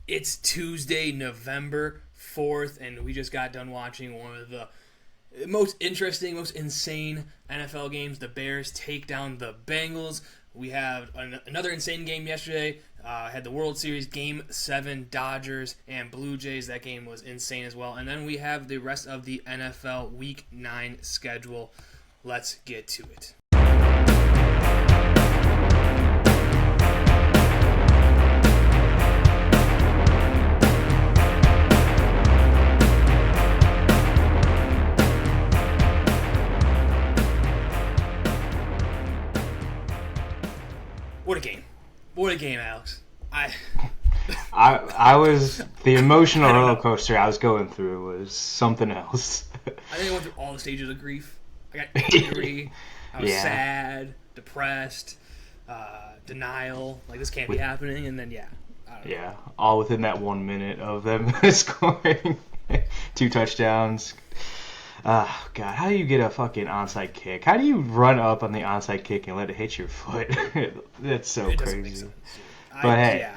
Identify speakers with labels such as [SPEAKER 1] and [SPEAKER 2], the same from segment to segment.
[SPEAKER 1] It's Tuesday, November 4th, and we just got done watching one of the most interesting, most insane NFL games. The Bears take down the Bengals. We have another insane game yesterday. Had the World Series Game 7, Dodgers and Blue Jays. That game was insane as well. And then we have the rest of the NFL Week 9 schedule. Let's get to it. What a game. What a game, Alex.
[SPEAKER 2] I was the emotional roller coaster I was going through was something else.
[SPEAKER 1] I think I went through all the stages of grief. I got angry. I was sad, depressed, denial. Like, this can't be happening. And then, I don't know.
[SPEAKER 2] All within that 1 minute of them scoring 2 touchdowns. Oh, God, how do you get a fucking onside kick? How do you run up on the onside kick and let it hit your foot? That's so crazy. But hey,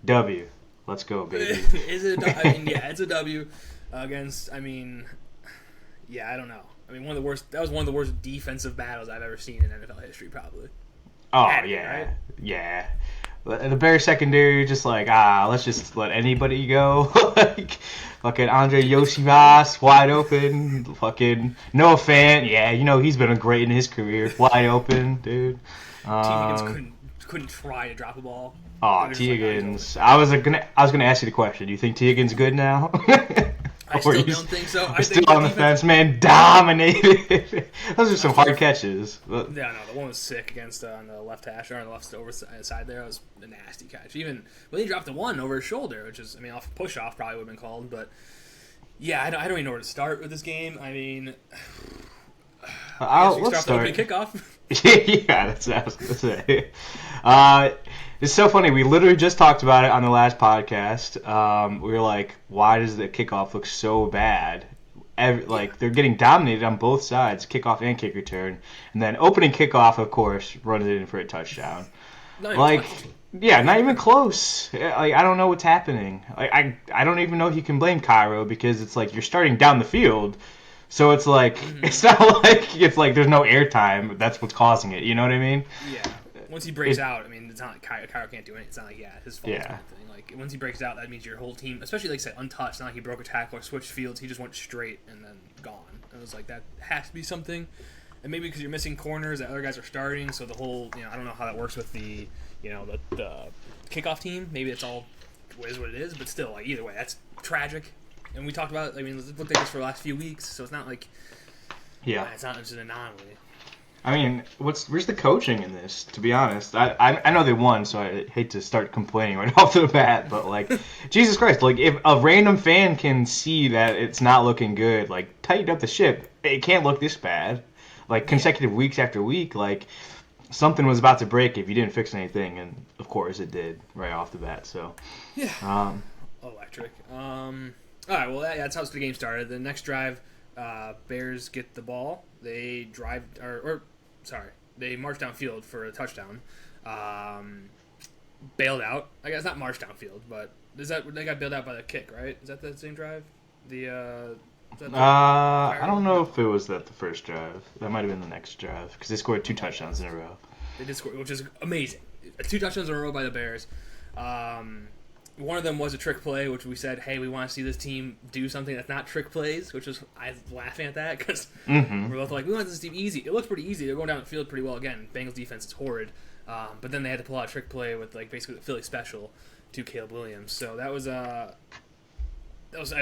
[SPEAKER 2] W. Let's go, baby.
[SPEAKER 1] Is it it's a W against, I don't know. One of the worst, that was one of the worst defensive battles I've ever seen in NFL history, probably.
[SPEAKER 2] Oh, right? Yeah. The Bears secondary just like, let's just let anybody go. Like, fucking Andre Yoshivas, wide open. Fucking Noah Fant, he's been great in his career. Wide open, dude.
[SPEAKER 1] T. Higgins couldn't try to drop a ball.
[SPEAKER 2] Oh, T. Higgins. I was gonna ask you the question. Do you think T. Higgins good now?
[SPEAKER 1] I still don't think so. I
[SPEAKER 2] still
[SPEAKER 1] think
[SPEAKER 2] on the fence, man. Dominated. Those are some hard catches.
[SPEAKER 1] Yeah, no, the one was sick against on the left hash or on the left side there. It was a nasty catch. Even when he dropped the one over his shoulder, which is, off push off probably would have been called. But yeah, I don't even know where to start with this game.
[SPEAKER 2] Let's start.
[SPEAKER 1] The kickoff.
[SPEAKER 2] Yeah, that's what I was gonna say. It's so funny. We literally just talked about it on the last podcast. We were like, why does the kickoff look so bad? They're getting dominated on both sides, kickoff and kick return. And then opening kickoff, of course, runs it in for a touchdown. Not even close. I don't know what's happening. I don't even know if you can blame Cairo because it's like you're starting down the field. So it's like, It's not like there's no airtime. That's what's causing it. You know what I mean?
[SPEAKER 1] Yeah. Once he breaks out, it's not like Cairo can't do anything. It's not like, his fault.
[SPEAKER 2] Yeah.
[SPEAKER 1] Like, once he breaks out, that means your whole team, especially, like, say, untouched. It's not like he broke a tackle or switched fields. He just went straight and then gone. It was like, that has to be something. And maybe because you're missing corners, that other guys are starting. So the whole, I don't know how that works with the kickoff team. Maybe it's all is what it is. But still, like, either way, that's tragic. And we talked about it. Let's look at this for the last few weeks. So it's not like, it's not just an anomaly.
[SPEAKER 2] Where's the coaching in this? To be honest, I know they won, so I hate to start complaining right off the bat. But like, Jesus Christ, like if a random fan can see that it's not looking good, like tighten up the ship. It can't look this bad. Like consecutive weeks after week, like something was about to break if you didn't fix anything, and of course it did right off the bat. So
[SPEAKER 1] electric. All right, well that's how the game started. The next drive, Bears get the ball. They drive they march downfield for a touchdown. Bailed out. I guess not march downfield, but they got bailed out by the kick, right? Is that the same drive?
[SPEAKER 2] I don't know if it was the first drive. That might have been the next drive because they scored 2 touchdowns in a row.
[SPEAKER 1] They did score, which is amazing. 2 touchdowns in a row by the Bears. One of them was a trick play, which we said, hey, we want to see this team do something that's not trick plays, which was, I was laughing at that because we're both like, we want this team easy. It looks pretty easy. They're going down the field pretty well. Again, Bengals defense is horrid. But then they had to pull out a trick play with like basically the Philly special to Caleb Williams. So that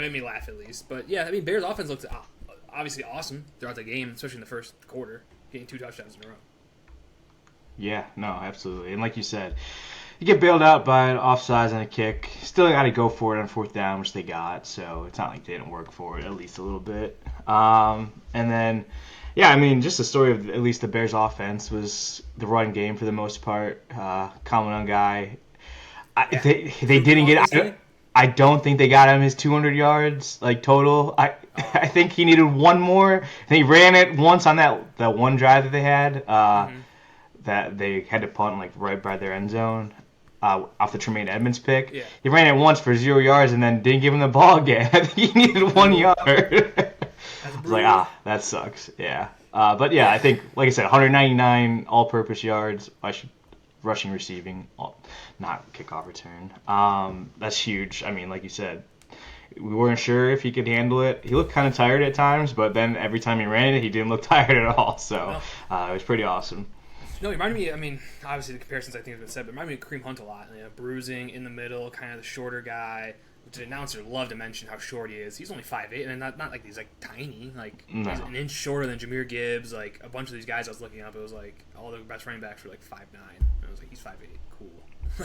[SPEAKER 1] made me laugh at least. But yeah, Bears offense looked obviously awesome throughout the game, especially in the first quarter, getting 2 touchdowns in a row.
[SPEAKER 2] Yeah, no, absolutely. And like you said, you get bailed out by an offsides and a kick. Still got to go for it on 4th down, which they got. So it's not like they didn't work for it, at least a little bit. And then, just the story of at least the Bears' offense was the run game for the most part. Common guy. They didn't get. I don't think they got him his 200 yards like total. I think he needed one more. And he ran it once on that one drive that they had. That they had to punt like right by their end zone. off the Tremaine Edmonds pick.
[SPEAKER 1] Yeah.
[SPEAKER 2] He ran it once for 0 yards and then didn't give him the ball again. I think he needed 1 yard. I was like, that sucks. Yeah. But yeah, I think, like I said, 199 all-purpose yards, rushing, receiving, not kickoff return. That's huge. I mean, like you said, we weren't sure if he could handle it. He looked kind of tired at times, but then every time he ran it, he didn't look tired at all. So it was pretty awesome.
[SPEAKER 1] No, it reminded me, I mean, obviously the comparisons I think have been said, but it reminded me of Kareem Hunt a lot. You know, bruising, in the middle, kind of the shorter guy. Which the announcer loved to mention how short he is. He's only 5'8", and not like he's like tiny. Like he's an inch shorter than Jahmyr Gibbs. Like a bunch of these guys I was looking up, it was like all the best running backs were like 5'9". And I was like, he's 5'8", cool.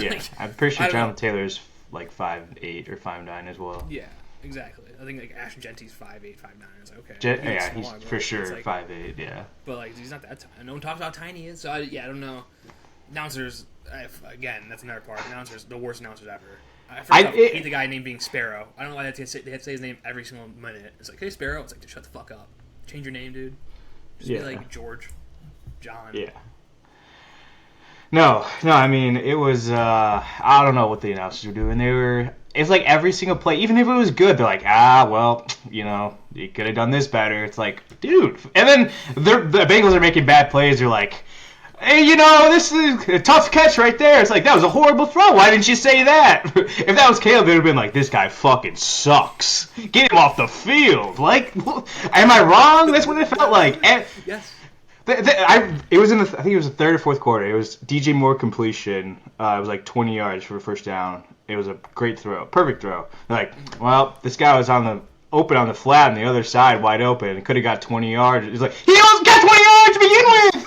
[SPEAKER 2] Yeah,
[SPEAKER 1] like,
[SPEAKER 2] I'm pretty sure Jonathan Taylor's like 5'8" or 5'9" as well.
[SPEAKER 1] Yeah, exactly. I think like Ashton Genty's 5'8", 5'9". I was like, okay.
[SPEAKER 2] He's for sure like, 5'8", yeah.
[SPEAKER 1] But like he's not that tiny. No one talks about how tiny he is. So I don't know. Announcers, again, that's another part. Announcers, the worst announcers ever. I hate the guy named being Sparrow. I don't know why they have to say his name every single minute. It's like, hey, Sparrow. It's like, shut the fuck up. Change your name, dude. Just be like George, John.
[SPEAKER 2] Yeah. No. I mean, it was. I don't know what the announcers were doing. It's like every single play, even if it was good, they're like, well, you could have done this better. It's like, dude. And then the Bengals are making bad plays. They're like, hey, this is a tough catch right there. It's like, that was a horrible throw. Why didn't you say that? If that was Caleb, it would have been like, this guy fucking sucks. Get him off the field. Like, am I wrong? That's what it felt like. And
[SPEAKER 1] yes.
[SPEAKER 2] It was I think it was the third or fourth quarter. It was DJ Moore completion. It was like 20 yards for a first down. It was a great throw. Perfect throw. They're like, well, this guy was open on the flat on the other side, wide open, and could have got 20 yards. He's like, he almost got 20 yards to begin with!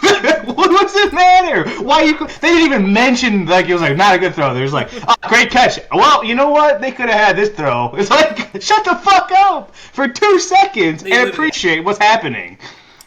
[SPEAKER 2] What's the matter? They didn't even mention, like, it was like, not a good throw. They was like, great catch. Well, you know what? They could have had this throw. It's like, shut the fuck up for 2 seconds and appreciate what's happening.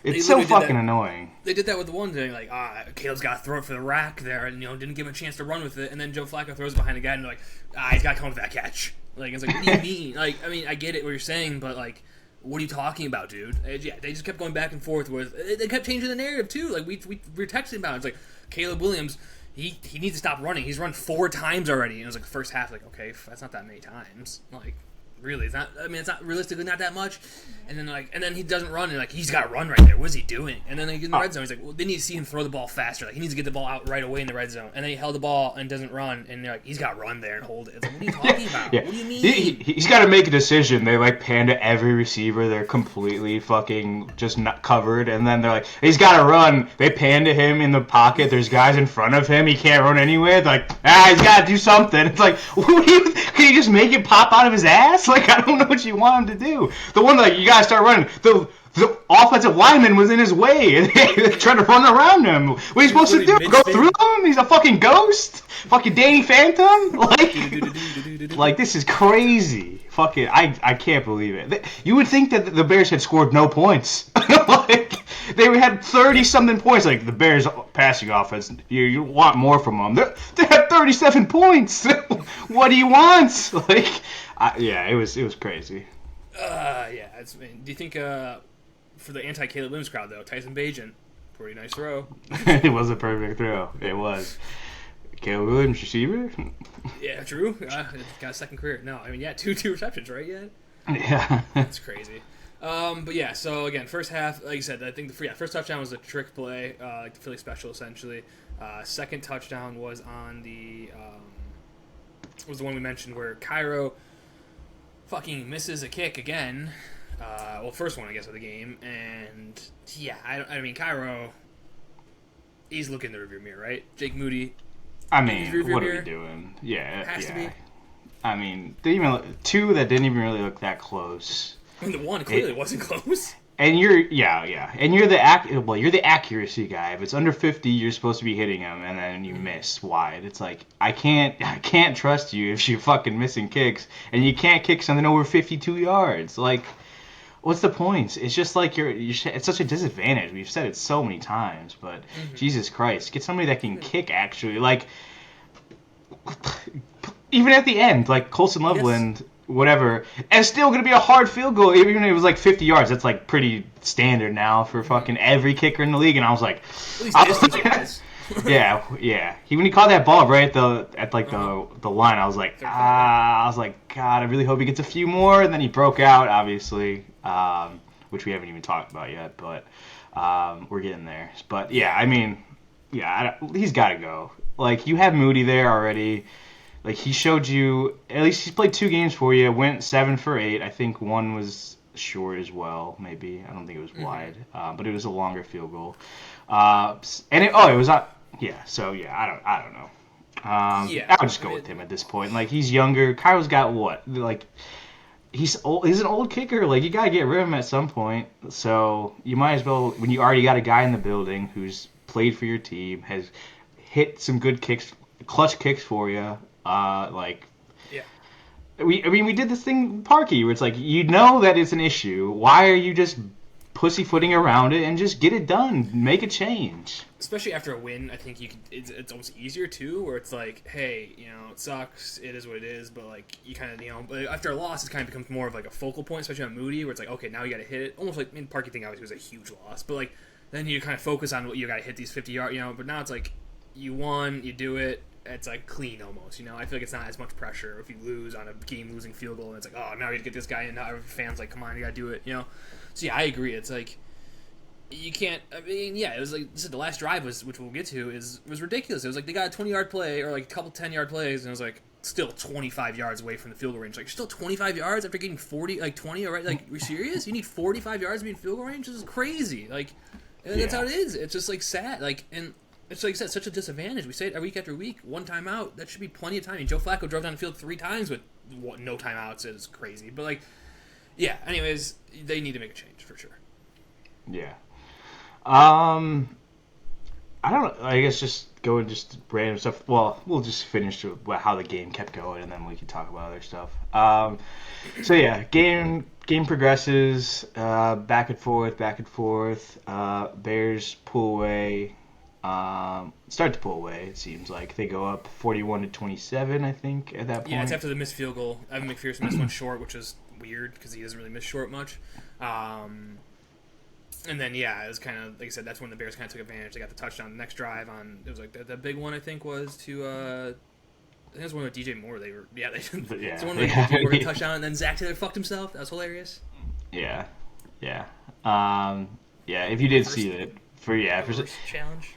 [SPEAKER 2] It's so fucking annoying.
[SPEAKER 1] They did that with the one thing, like, Caleb's got to throw it for the rack there, and, didn't give him a chance to run with it, and then Joe Flacco throws behind the guy, and they're like, he's got to come with that catch. Like, it's like, what do you mean? Like, I mean, I get it what you're saying, but, like, what are you talking about, dude? They just kept going back and forth with, they kept changing the narrative, too. Like, we were texting about it. It's like, Caleb Williams, he needs to stop running. He's run 4 times already, and it was like, the first half, like, okay, that's not that many times. Like, really, it's not. I mean, it's not realistically not that much. And then he doesn't run, and like he's got to run right there. What is he doing? And then they get in the red zone. He's like, well, they need to see him throw the ball faster. Like he needs to get the ball out right away in the red zone. And then he held the ball and doesn't run, and they're like, he's got to run there and hold it. It's like, what are you talking about?
[SPEAKER 2] Yeah.
[SPEAKER 1] What do you mean?
[SPEAKER 2] He's got to make a decision. They like pan to every receiver. They're completely fucking just not covered, and then they're like, he's got to run. They pan to him in the pocket. There's guys in front of him. He can't run anywhere. They're like, he's got to do something. It's like, can you just make it pop out of his ass? Like, I don't know what you want him to do. The one like you gotta start running. The offensive lineman was in his way and they tried to run around him. What are you supposed to do? Go through him? He's a fucking ghost? Fucking Danny Phantom? Like this is crazy. Fucking I can't believe it. You would think that the Bears had scored no points. Like they had 30-something points. Like the Bears passing offense, you want more from them. They had 37 points. What do you want? Like, yeah, it was crazy.
[SPEAKER 1] Yeah. Do you think for the anti-Caleb Williams crowd though, Tyson Bagent, pretty nice throw.
[SPEAKER 2] It was a perfect throw. It was. Caleb Williams receiver.
[SPEAKER 1] Yeah, true. Got a second career. No, I mean, yeah, two receptions, right?
[SPEAKER 2] Yeah.
[SPEAKER 1] That's crazy. But yeah, so again, first half, like you said, I think first touchdown was a trick play, like the Philly special essentially. Second touchdown was on the one we mentioned where Cairo fucking misses a kick again. First one I guess of the game, and yeah, I mean Cairo, he's looking in the rearview mirror, right? Jake Moody.
[SPEAKER 2] I mean, what are we doing? Yeah,
[SPEAKER 1] has to be.
[SPEAKER 2] I mean, two that didn't even really look that close.
[SPEAKER 1] I mean, the one clearly wasn't close.
[SPEAKER 2] And you're the accuracy guy. If it's under 50, you're supposed to be hitting him, and then you miss wide. It's like I can't trust you if you're fucking missing kicks, and you can't kick something over 52 yards. Like, what's the point? It's just like it's such a disadvantage. We've said it so many times, but Jesus Christ, get somebody that can kick actually. Like, even at the end, like Colson Loveland. Yes. Whatever, and it's still gonna be a hard field goal, even if it was like 50 yards. That's like pretty standard now for fucking every kicker in the league. And I was like, Yeah. When he caught that ball right at like the line, I was like, God, I really hope he gets a few more. And then he broke out, obviously, which we haven't even talked about yet, but we're getting there. But yeah, I mean, yeah, he's got to go. Like, you have Moody there already. Like, he showed you, at least he's played 2 games for you. Went 7 for 8. I think one was short as well. Maybe I don't think it was wide, but it was a longer field goal. It was not. Yeah, so yeah, I don't know. I would just go with him at this point. Like, he's younger. Kyle's got what? Like, he's old. He's an old kicker. Like, you gotta get rid of him at some point. So you might as well, when you already got a guy in the building who's played for your team, has hit some good kicks, clutch kicks for you. Like,
[SPEAKER 1] Yeah.
[SPEAKER 2] we did this thing, Parky, where it's like, you know that it's an issue. Why are you just pussyfooting around it and just get it done? Make a change.
[SPEAKER 1] Especially after a win, I think it's almost easier too, where it's like, hey, it sucks, it is what it is, but like you kind of, but after a loss, it kind of becomes more of like a focal point, especially on Moody, where it's like, okay, now you got to hit it, almost like, I mean, Parky thing obviously was a huge loss, but like then you kind of focus on what you got to hit these 50-yard, but now it's like you won, you do it. It's like clean almost, I feel like it's not as much pressure if you lose on a game-losing field goal, and it's like, oh, now you got to get this guy in. Now every fan's like, come on, you got to do it, So yeah, I agree. It's like you can't. I mean, yeah, it was like the last drive which we'll get to, was ridiculous. It was like they got a 20-yard play or like a couple 10-yard plays, and it was like still 25 yards away from the field goal range. Like, you're still 25 yards after getting 40, like 20. All right, like, you're serious? You need 45 yards to be in field goal range? This is crazy. Like, and that's how it is. It's just like sad. Like, and it's like I said, such a disadvantage. We say it week after week. One timeout, that should be plenty of time. I mean, Joe Flacco drove down the field 3 times with no timeouts. It's crazy. But like, yeah. Anyways, they need to make a change for sure.
[SPEAKER 2] Yeah. I don't know. I guess just go and just random stuff. Well, we'll just finish with how the game kept going, and then we can talk about other stuff. So yeah, game progresses back and forth. Bears pull away. Start to pull away. It seems like they go up 41-27. I think at that point.
[SPEAKER 1] Yeah, it's after the missed field goal. Evan McPherson missed one short, which is weird because he doesn't really miss short much. And then, yeah, it was kind of, like I said, that's when the Bears kind of took advantage. They got the touchdown. The next drive it was like the big one, I think, was to, I think it was one with DJ Moore. It's one with DJ Moore touchdown, and then Zach Taylor fucked himself. That was hilarious.
[SPEAKER 2] Yeah. If you did see it, for
[SPEAKER 1] challenge.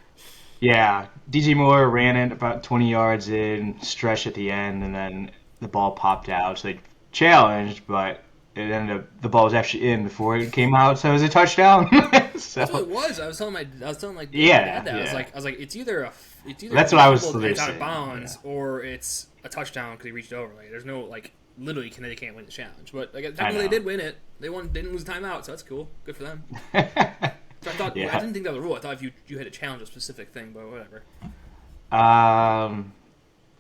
[SPEAKER 2] Yeah, DJ Moore ran it about 20 yards in, stretch at the end, and then the ball popped out. So they challenged, but it ended up the ball was actually in before it came out, so it was a touchdown.
[SPEAKER 1] So, that's what it was. I was telling my dad that.
[SPEAKER 2] Yeah.
[SPEAKER 1] I was like, it's either
[SPEAKER 2] that's what I was
[SPEAKER 1] it's out of bounds or it's a touchdown because he reached over. Like, there's no literally they can't win the challenge. But like they did win it. They didn't lose timeout, so that's cool. Good for them. So I didn't think that was a rule. I thought if you had to challenge a specific thing, but whatever.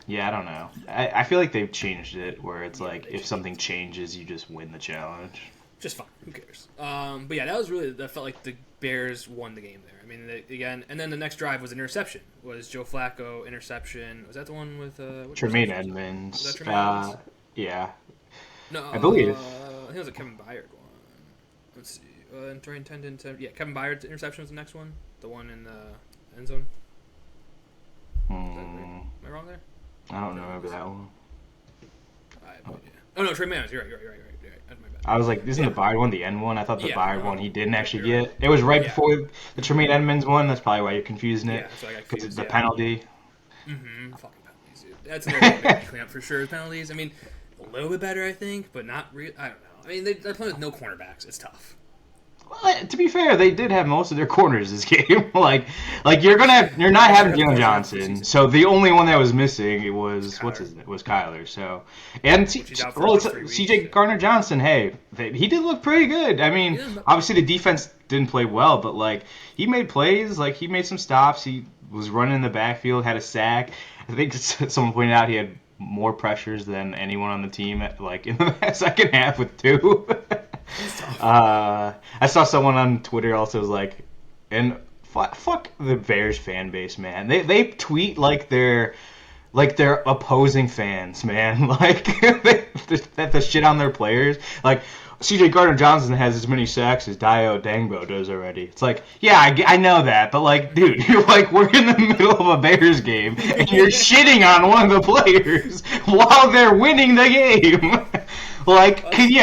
[SPEAKER 2] Yeah, I don't know. I feel like they've changed it where it's like if something changes, you just win the challenge.
[SPEAKER 1] Just fine. Who cares? But yeah, that felt like the Bears won the game there. I mean, again, and then the next drive was an interception. Was Joe Flacco interception? Was that the one with
[SPEAKER 2] Tremaine Edmonds?
[SPEAKER 1] Was that Tremaine Edmonds?
[SPEAKER 2] Yeah.
[SPEAKER 1] No,
[SPEAKER 2] I believe.
[SPEAKER 1] I think it was a Kevin Byard one. Let's see. Kevin Byard's interception was the next one. The one in the end zone. Am I wrong there?
[SPEAKER 2] I don't remember that one.
[SPEAKER 1] I have no idea. Oh no, Trey Manners. You're right. That's my bad.
[SPEAKER 2] I was like, isn't the Byard one the end one? I thought the Byard one he didn't actually get. It was right before the Tremaine Edmonds one. That's probably why you're confusing it.
[SPEAKER 1] Yeah, so I got
[SPEAKER 2] because
[SPEAKER 1] confused.
[SPEAKER 2] The penalty.
[SPEAKER 1] Fucking penalties, dude. That's another thing to clean up for sure. Penalties. I mean, a little bit better, I think, but not real. I don't know. I mean, they're playing with no cornerbacks. It's tough.
[SPEAKER 2] Well, to be fair, they did have most of their corners this game. like you're not having Deion Johnson, so the only one that was missing was Kyler. So and CJ Gardner-Johnson. Hey, he did look pretty good. I mean, obviously the defense didn't play well, but like he made plays, like he made some stops. He was running in the backfield, had a sack. I think someone pointed out he had more pressures than anyone on the team in the second half with 2. I saw someone on Twitter also was like, and fuck the Bears fan base, man. They tweet like they're opposing fans, man. Like they the shit on their players. Like, C.J. Gardner-Johnson has as many sacks as Dio Dangbo does already. It's like, yeah, I know that, but like, dude, you're like, we're in the middle of a Bears game, and you're shitting on one of the players while they're winning the game. Like, can you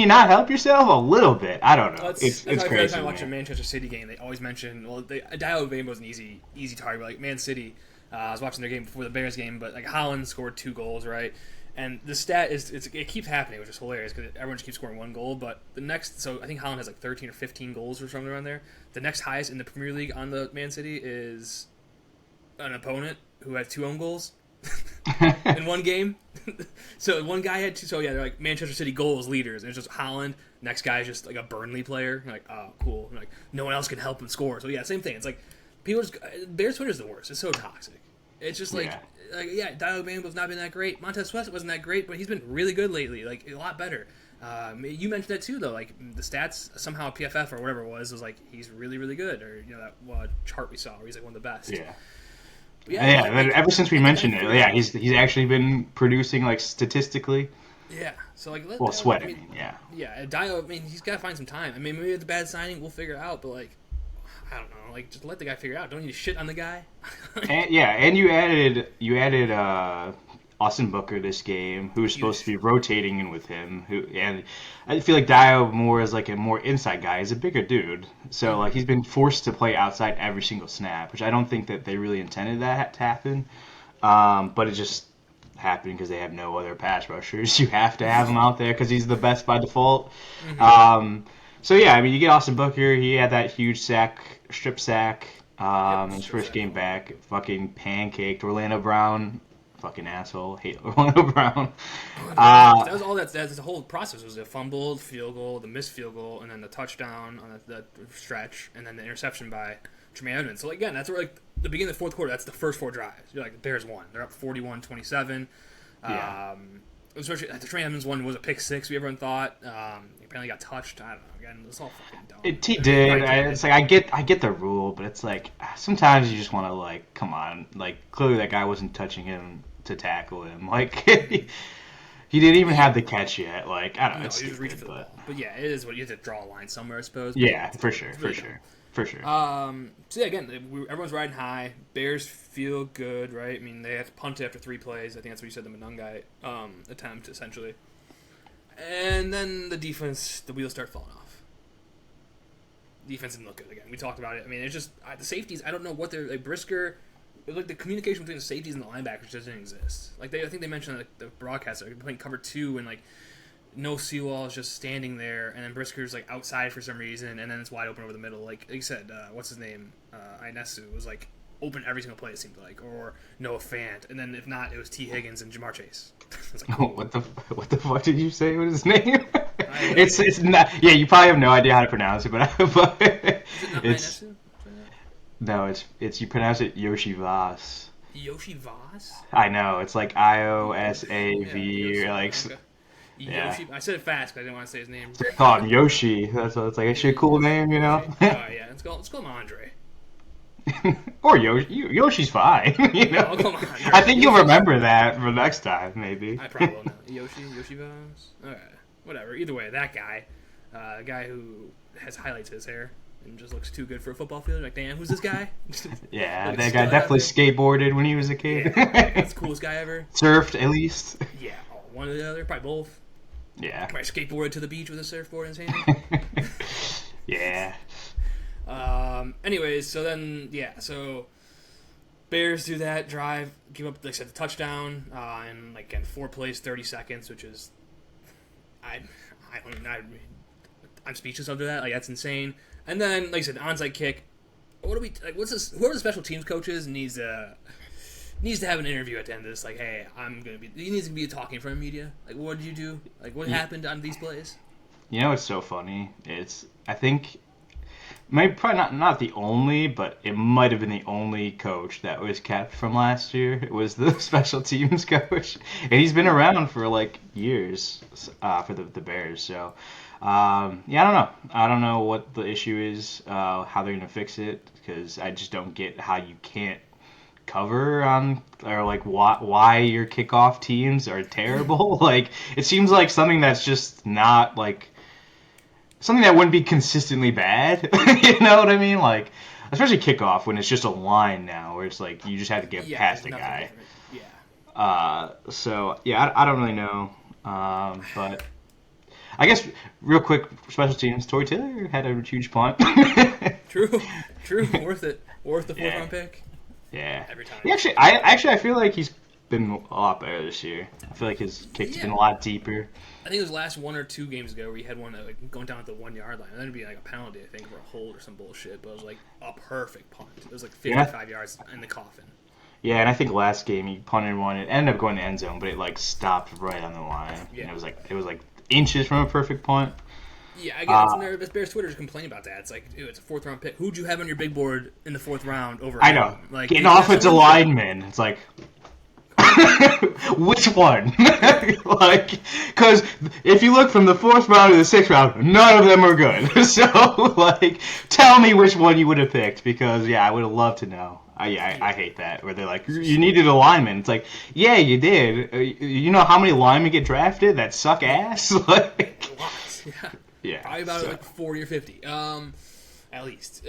[SPEAKER 2] not help yourself a little bit? I don't know. It's
[SPEAKER 1] That's how every
[SPEAKER 2] crazy.
[SPEAKER 1] time I watch a Manchester City game, they always mention, well, Dio Dangbo was an easy target. But like Man City, I was watching their game before the Bears game, but like Holland scored 2 goals, right? And the stat it keeps happening, which is hilarious because everyone just keeps scoring 1 goal. But the next, so I think Holland has like 13 or 15 goals or something around there. The next highest in the Premier League on the Man City is an opponent who has 2 own goals in one game. So one guy had 2. So yeah, they're like Manchester City goals leaders. And it's just Holland. Next guy is just like a Burnley player. You're like, oh, cool. And like no one else can help him score. So yeah, same thing. It's like people just Bears Twitter's the worst. It's so toxic. It's just like. Yeah. Dio Dangbo's not been that great. Montez Sweat wasn't that great, but he's been really good lately. Like a lot better. You mentioned that too, though. Like the stats somehow PFF or whatever it was like he's really really good, or that chart we saw where he's like one of the best.
[SPEAKER 2] Yeah. Ever since we mentioned it, he's actually been producing like statistically.
[SPEAKER 1] Yeah. So like,
[SPEAKER 2] Sweat.
[SPEAKER 1] Yeah. Dio. I mean, he's got to find some time. I mean, maybe it's a bad signing. We'll figure it out. But like, I don't know. Like, just let the guy figure it out. Don't need to shit on the guy.
[SPEAKER 2] and you added Austin Booker this game, who was supposed to be rotating in with him. And I feel like Dio more is like a more inside guy. He's a bigger dude, so like he's been forced to play outside every single snap, which I don't think that they really intended that to happen. But it just happened because they have no other pass rushers. You have to have him out there because he's the best by default. So yeah, I mean, you get Austin Booker. He had that huge strip sack. His first game back, fucking pancaked Orlando Brown. Fucking asshole. Hate Orlando Brown.
[SPEAKER 1] That was all. That's the whole process. It was a fumbled field goal, the missed field goal, and then the touchdown on that stretch, and then the interception by Tremaine Edmonds. So again, that's where like the beginning of the fourth quarter. That's the first 4 drives. You're like the Bears won. They're up 41-27. Especially the Tremaine Edmonds one was a pick 6. Everyone thought. He apparently got touched. I don't know. Again, it's all fucking dumb.
[SPEAKER 2] He did. It's like I get the rule, but it's like sometimes you just want to like, come on. Like clearly that guy wasn't touching him to tackle him. Like he didn't even have the catch yet. Like I don't know.
[SPEAKER 1] No, he was reaching for the ball. But yeah, it is what you have to draw a line somewhere, I suppose.
[SPEAKER 2] Yeah, for sure.
[SPEAKER 1] So yeah, again, everyone's riding high. Bears feel good, right? I mean, they have to punt it after 3 plays. I think that's what you said the Monungai attempt, essentially. And then the defense, the wheels start falling off. Defense didn't look good again. We talked about it. I mean, it's just the safeties. I don't know what they're like. Brisker, like the communication between the safeties and the linebackers doesn't exist. Like I think they mentioned like the broadcast, they're playing cover 2 and like no Seawall is just standing there, and then Brisker's like outside for some reason, and then it's wide open over the middle. Like you said, what's his name? Ionesu was like open every single play, it seemed like, or Noah Fant, and then if not, it was T. Higgins and Jamar Chase. It's like,
[SPEAKER 2] cool. What the fuck did you say was his name? It's not. Yeah, you probably have no idea how to pronounce it, but
[SPEAKER 1] is it not Ionesu?
[SPEAKER 2] No, it's you pronounce it Yoshi Voss.
[SPEAKER 1] Yoshi Voss?
[SPEAKER 2] I know, it's like IOSAV or like.
[SPEAKER 1] Okay. Yoshi, I said it fast because I didn't want to say his name.
[SPEAKER 2] They call him Yoshi. That's what it's like. Actually, a cool name, you know.
[SPEAKER 1] Yeah, let's call him Andre.
[SPEAKER 2] Or Yoshi. Yoshi's fine. You know.
[SPEAKER 1] I'll call him Andre.
[SPEAKER 2] I think you'll remember that for next time, maybe.
[SPEAKER 1] I probably will know. Yoshi Voss. Okay, whatever. Either way, that guy, a guy who has highlights in his hair and just looks too good for a football field. Like, damn, who's this guy?
[SPEAKER 2] Yeah, that guy definitely skateboarded when he was a kid.
[SPEAKER 1] Yeah, that's the coolest guy ever.
[SPEAKER 2] Surfed, at least.
[SPEAKER 1] Yeah, one or the other, probably both.
[SPEAKER 2] Yeah.
[SPEAKER 1] Probably skateboarded to the beach with a surfboard in his hand.
[SPEAKER 2] Yeah.
[SPEAKER 1] Anyways, so then, so Bears do that drive, give up, like I said, the touchdown, in like again 4 plays, 30 seconds, which is, I'm speechless under that. Like that's insane. And then, like I said, onside kick. What do we like? What's this? Whoever the special teams coach is needs to have an interview at the end of this. Like, hey, he needs to be talking in front of media. Like, what did you do? Like, what happened on these plays?
[SPEAKER 2] You know what's so funny? I think maybe probably not the only, but it might have been the only coach that was kept from last year. It was the special teams coach, and he's been around for like years for the Bears. So I don't know. I don't know what the issue is, how they're gonna fix it, because I just don't get how you can't cover on, or like why your kickoff teams are terrible. Like it seems like something that's just not like something that wouldn't be consistently bad. You know what I mean? Like especially kickoff when it's just a line now where it's like you just have to get
[SPEAKER 1] Yeah,
[SPEAKER 2] past
[SPEAKER 1] there's
[SPEAKER 2] the
[SPEAKER 1] nothing
[SPEAKER 2] guy.
[SPEAKER 1] different. Yeah.
[SPEAKER 2] So yeah, I don't really know. But I guess real quick, special teams. Tory Taylor had a huge punt.
[SPEAKER 1] True. True. Worth it. Worth the fourth
[SPEAKER 2] Yeah.
[SPEAKER 1] round pick.
[SPEAKER 2] Yeah.
[SPEAKER 1] Every time.
[SPEAKER 2] He actually, I feel like he's been a lot better this year. I feel like his kick's
[SPEAKER 1] Yeah.
[SPEAKER 2] been a lot deeper.
[SPEAKER 1] I think it was last 1 or 2 games ago where he had one like going down at the 1 yard line. And then it'd be like a penalty, I think, for a hold or some bullshit. But it was like a perfect punt. It was like 55 yards in the coffin.
[SPEAKER 2] Yeah, and I think last game he punted one. It ended up going to end zone, but it like stopped right on the line.
[SPEAKER 1] Yeah.
[SPEAKER 2] And it was like inches from a perfect punt.
[SPEAKER 1] Yeah, I guess it's Bears Twitter is complaining about that. It's like, ew, it's a fourth round pick. Who'd you have on your big board in the fourth round over?
[SPEAKER 2] I
[SPEAKER 1] him?
[SPEAKER 2] know.
[SPEAKER 1] Like
[SPEAKER 2] Get an offensive lineman. It's like, which one? Like, because if you look from the fourth round to the sixth round, none of them are good. So, like, tell me which one you would have picked, because yeah, I would have loved to know. I hate that where they're like, you needed a lineman. It's like, yeah, you did. You know how many linemen get drafted that suck ass? Like,
[SPEAKER 1] Lots. Yeah.
[SPEAKER 2] yeah,
[SPEAKER 1] Probably about
[SPEAKER 2] so.
[SPEAKER 1] like 40 or 50. At least.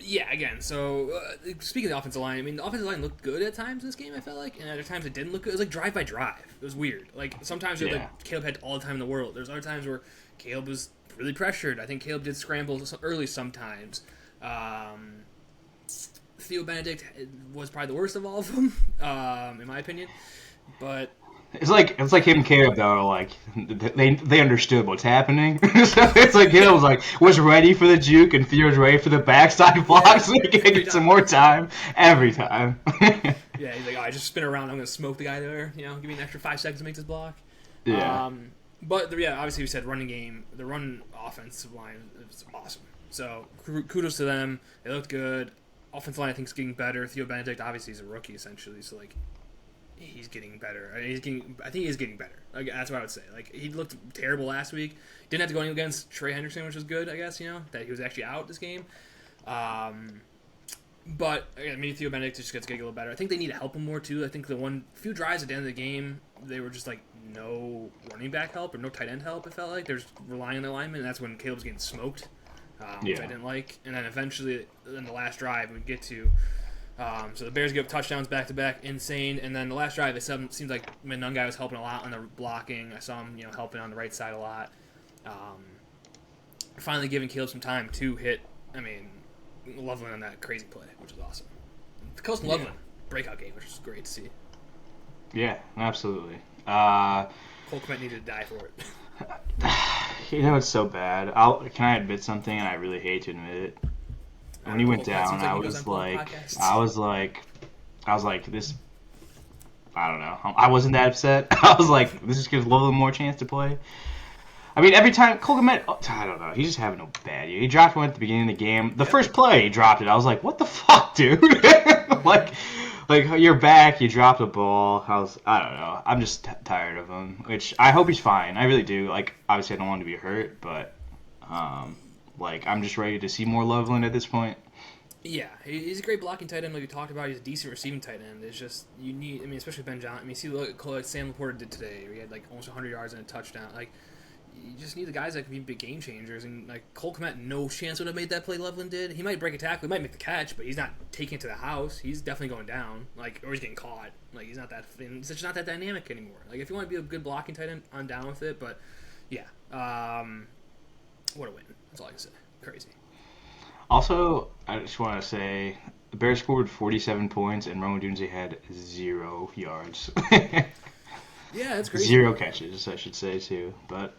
[SPEAKER 1] Yeah, again, so speaking of the offensive line, I mean, the offensive line looked good at times in this game, I felt like, and other times it didn't look good. It was like drive by drive. It was weird. Like, sometimes like Caleb had all the time in the world. There's other times where Caleb was really pressured. I think Caleb did scramble early sometimes. Theo Benedict was probably the worst of all of them, in my opinion. But
[SPEAKER 2] It's like him and Caleb though. Like they understood what's happening. So it's like Caleb was ready for the juke, and Theo was ready for the backside block, so he could get some more time every time.
[SPEAKER 1] yeah, he's like, oh, I just spin around. I'm gonna smoke the guy there. You know, give me an extra 5 seconds to make this block.
[SPEAKER 2] Yeah.
[SPEAKER 1] But yeah, obviously we said running game, the run offensive line is awesome. So kudos to them. They looked good. Offensive line I think is getting better. Theo Benedict obviously is a rookie essentially, so like. He's getting better. I think he is getting better. Like, that's what I would say. Like he looked terrible last week. Didn't have to go in against Trey Hendrickson, which was good. I guess that he was actually out this game. But again, maybe Theo Benedict just gets getting a little better. I think they need to help him more too. I think the few drives at the end of the game, they were just like no running back help or no tight end help. It felt like they're just relying on their linemen, and that's when Caleb's getting smoked, which I didn't like. And then eventually, in the last drive, we get to. So the Bears give up touchdowns back-to-back, insane. And then the last drive, it seems like Menungai was helping a lot on the blocking. I saw him, helping on the right side a lot. Finally giving Caleb some time to hit, Loveland on that crazy play, which was awesome. Colston Loveland, breakout game, which was great to see.
[SPEAKER 2] Yeah, absolutely.
[SPEAKER 1] Cole Kmet needed to die for it.
[SPEAKER 2] It's so bad. Can I admit something? And I really hate to admit it. When he went down, I was like, this. I don't know. I wasn't that upset. I was like, this just gives Loveland more chance to play. I mean, every time Cole Kmet, I don't know. He's just having a bad year. He dropped one at the beginning of the game. The first play, he dropped it. I was like, what the fuck, dude? like you're back. You dropped a ball. I don't know. I'm just tired of him. Which I hope he's fine. I really do. Like, obviously, I don't want him to be hurt, but. I'm just ready to see more Loveland at this point.
[SPEAKER 1] Yeah, he's a great blocking tight end like we talked about. He's a decent receiving tight end. It's just, you need, especially Ben Johnson. See what Sam Laporta did today. He had, almost 100 yards and a touchdown. You just need the guys that can be big game changers. And, Cole Kmet, no chance would have made that play Loveland did. He might break a tackle. He might make the catch, but he's not taking it to the house. He's definitely going down. Or he's getting caught. He's not that, it's just not that dynamic anymore. If you want to be a good blocking tight end, I'm down with it. But, yeah. What a win. That's all I can say. Crazy.
[SPEAKER 2] Also, I just want to say the Bears scored 47 points and Rome Odunze had 0 yards.
[SPEAKER 1] Yeah, that's crazy.
[SPEAKER 2] 0 catches, I should say, too. But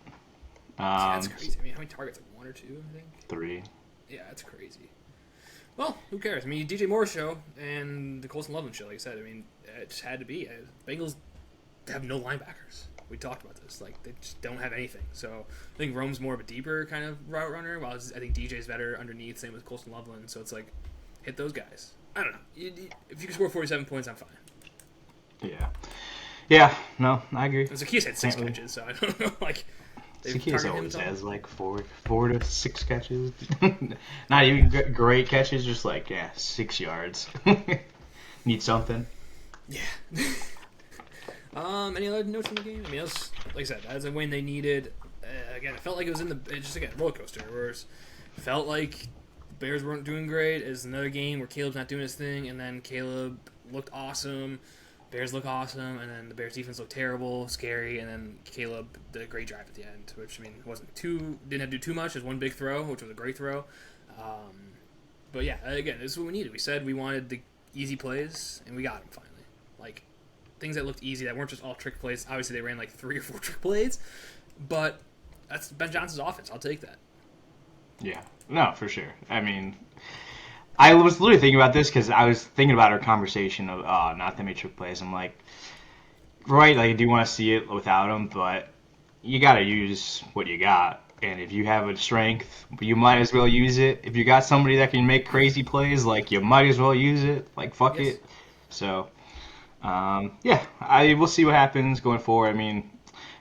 [SPEAKER 1] that's crazy. How many targets? 1 or 2, I think?
[SPEAKER 2] 3.
[SPEAKER 1] Yeah, that's crazy. Well, who cares? DJ Moore's show and the Colston Loveland show, like I said, it just had to be. Bengals have no linebackers. We talked about this. They just don't have anything. So I think Rome's more of a deeper kind of route runner, while I think DJ's better underneath. Same with Colston Loveland. So it's hit those guys. I don't know. If you can score 47 points, I'm fine.
[SPEAKER 2] Yeah. Yeah. No, I agree.
[SPEAKER 1] Zacchaeus had 6 catches, so I don't know. They've
[SPEAKER 2] Zacchaeus
[SPEAKER 1] targeted him a
[SPEAKER 2] always
[SPEAKER 1] ton.
[SPEAKER 2] has like four to six catches. Not even great catches, just like 6 yards. Need something.
[SPEAKER 1] Yeah. Any other notes from the game? I mean, that was, like I said, that was a win they needed. Again, it felt like it was just again roller coaster. Where it felt like the Bears weren't doing great. It was another game where Caleb's not doing his thing, and then Caleb looked awesome. Bears look awesome, and then the Bears defense looked terrible, scary, and then Caleb did a great drive at the end, which I mean didn't have to do too much. It was one big throw, which was a great throw. But yeah, again, this is what we needed. We said we wanted the easy plays, and we got them finally. Like things that looked easy, that weren't just all trick plays. Obviously, they ran like 3 or 4 trick plays, but that's Ben Johnson's offense. I'll take that.
[SPEAKER 2] Yeah, no, for sure. I mean, I was literally thinking about this because I was thinking about our conversation of not that many trick plays. I'm like, right, like I do want to see it without him, but you got to use what you got. And if you have a strength, you might as well use it. If you got somebody that can make crazy plays, like you might as well use it. Like fuck
[SPEAKER 1] Yes.
[SPEAKER 2] it. So, yeah, I will see what happens going forward. I mean,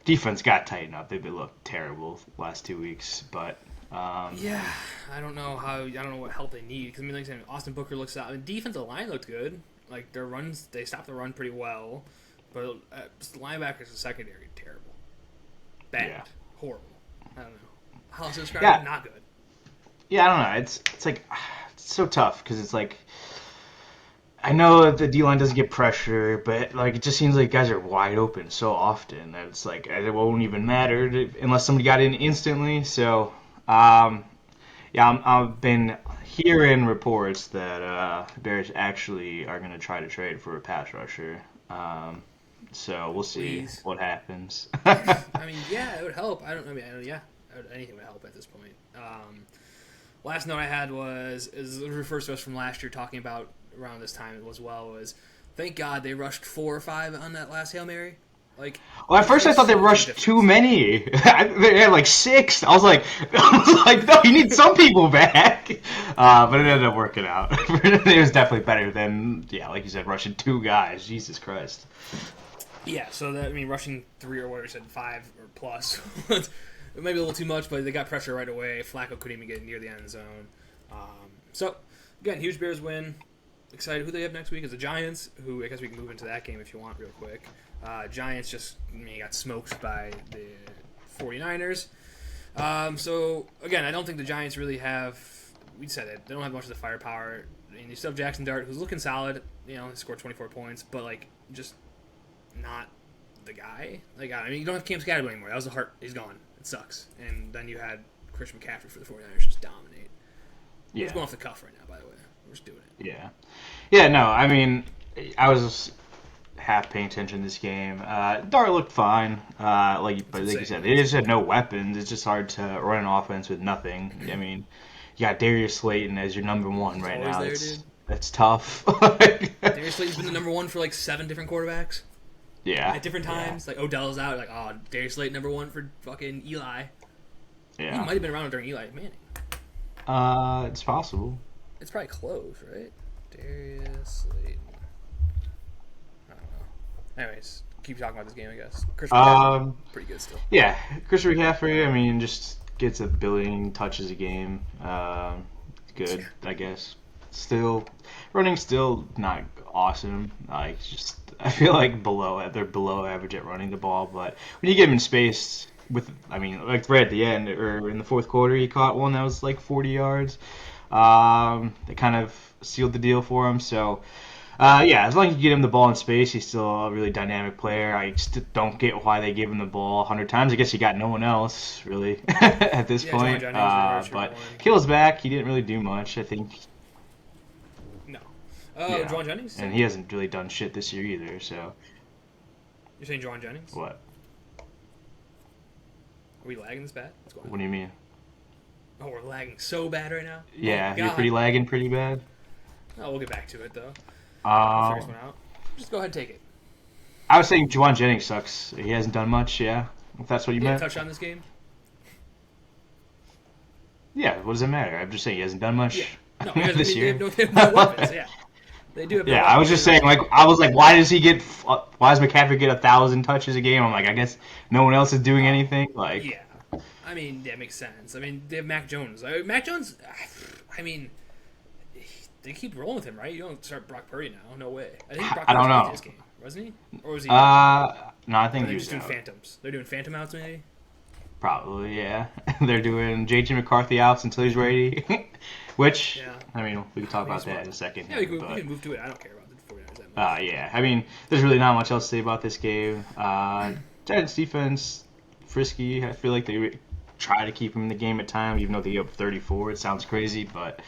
[SPEAKER 2] defense got tightened up. They've been looked terrible the last 2 weeks, but
[SPEAKER 1] Yeah, I don't know what help they need. Because I mean, like I said, Austin Booker looks out. I mean, defensive line looked good. Like their runs, they stopped the run pretty well. But just the linebackers and secondary, terrible, bad,
[SPEAKER 2] Yeah.
[SPEAKER 1] horrible. I don't know how else to describe
[SPEAKER 2] yeah,
[SPEAKER 1] it. Not good.
[SPEAKER 2] yeah. I don't know. It's like it's so tough because it's like I know that the D line doesn't get pressure, but like it just seems like guys are wide open so often that it's like it won't even matter unless somebody got in instantly. So. Yeah, I've been hearing reports that Bears actually are going to try to trade for a pass rusher. So we'll see
[SPEAKER 1] Please.
[SPEAKER 2] what happens.
[SPEAKER 1] I mean, yeah, it would help. Yeah, anything would help at this point. Last note I had is it refers to us from last year talking about around this time as well was thank God they rushed 4 or 5 on that last Hail Mary. Like,
[SPEAKER 2] Well, at first I thought they rushed too many. They had like 6. I was like, no, you need some people back. But it ended up working out. It was definitely better than, yeah, like you said, rushing 2 guys. Jesus Christ.
[SPEAKER 1] Yeah, so that I mean, rushing 3 or whatever you said, 5 or plus, maybe a little too much, but they got pressure right away. Flacco couldn't even get near the end zone. So again, huge Bears win. Excited. Who they have next week is the Giants, who I guess we can move into that game if you want real quick. Giants just got smoked by the 49ers. So, again, I don't think the Giants really have, we said it, they don't have much of the firepower. I mean, you still have Jackson Dart, who's looking solid. He scored 24 points, but, like, just not the guy. Like, I mean, you don't have Cam Scatterbo anymore. That was the heart. He's gone. It sucks. And then you had Christian McCaffrey for the 49ers just dominate.
[SPEAKER 2] Yeah.
[SPEAKER 1] He's going off the cuff right now, by the way. We're just doing it.
[SPEAKER 2] Yeah. Yeah, no, I mean, I was half paying attention to this game. Dart looked fine. Like you said, they just had no weapons. It's just hard to run an offense with nothing. I mean, you got Darius Slayton as your number 1 right now. That's tough.
[SPEAKER 1] Darius Slayton's been the number 1 for like 7 different quarterbacks.
[SPEAKER 2] Yeah.
[SPEAKER 1] At different times. Yeah. Like Odell's out. Like, Darius Slayton number 1 for fucking Eli.
[SPEAKER 2] Yeah.
[SPEAKER 1] He might have been around during Eli Manning.
[SPEAKER 2] It's possible.
[SPEAKER 1] It's probably close, right? Darius Slayton. I don't know. Anyways, keep talking about this game, I guess. Christian McCaffrey, pretty good still.
[SPEAKER 2] Yeah, Christian McCaffrey, I mean, just gets a billion touches a game. Good, I guess. Still, running still not awesome. Like, just I feel like they're below average at running the ball. But when you get him in space, like right at the end or in the fourth quarter, he caught one that was like 40 yards. They kind of sealed the deal for him. So, yeah, as long as you get him the ball in space, he's still a really dynamic player. I don't get why they gave him the ball 100 times. I guess you got no one else, really, at this point. But Kill's back. He didn't really do much, I think.
[SPEAKER 1] No.
[SPEAKER 2] Yeah.
[SPEAKER 1] Juwan Jennings?
[SPEAKER 2] And he hasn't really done shit this year either, so.
[SPEAKER 1] You're saying Juwan Jennings?
[SPEAKER 2] What?
[SPEAKER 1] Are we lagging this bad? What's going on?
[SPEAKER 2] What do you mean?
[SPEAKER 1] Oh, we're lagging so bad right now?
[SPEAKER 2] Yeah, you're lagging pretty bad.
[SPEAKER 1] Oh, we'll get back to it, though. I'll figure this one out. Just go ahead and take it.
[SPEAKER 2] I was saying Juwan Jennings sucks. He hasn't done much, yeah? If that's what you meant.
[SPEAKER 1] Touch on this game?
[SPEAKER 2] Yeah, what does it matter? I'm just saying he hasn't done much this year.
[SPEAKER 1] They have no weapons, yeah. They do have no weapons.
[SPEAKER 2] I was just saying, why does McCaffrey get 1,000 touches a game? I'm like, I guess no one else is doing anything. Like,
[SPEAKER 1] yeah. I mean, that makes sense. I mean, they have Mac Jones. Mac Jones, I mean, they keep rolling with him, right? You don't start Brock Purdy now. No way. I think Brock
[SPEAKER 2] I
[SPEAKER 1] Purdy
[SPEAKER 2] don't
[SPEAKER 1] was out
[SPEAKER 2] know.
[SPEAKER 1] this game, wasn't he? Or was he?
[SPEAKER 2] No, I
[SPEAKER 1] Or are
[SPEAKER 2] think
[SPEAKER 1] they
[SPEAKER 2] he
[SPEAKER 1] just
[SPEAKER 2] was
[SPEAKER 1] doing
[SPEAKER 2] out.
[SPEAKER 1] phantoms? They're doing phantom outs, maybe.
[SPEAKER 2] Probably, yeah. They're doing JJ McCarthy outs until he's ready. Which,
[SPEAKER 1] Yeah.
[SPEAKER 2] I mean, we can talk
[SPEAKER 1] We
[SPEAKER 2] about
[SPEAKER 1] just
[SPEAKER 2] that
[SPEAKER 1] want.
[SPEAKER 2] in a second
[SPEAKER 1] Yeah,
[SPEAKER 2] here.
[SPEAKER 1] we
[SPEAKER 2] But
[SPEAKER 1] can move to it. I don't care about the 49ers that much.
[SPEAKER 2] yeah, I mean, there's really not much else to say about this game. Giants defense, frisky. I feel like they try to keep him in the game at times, even though they gave up 34. It sounds crazy, but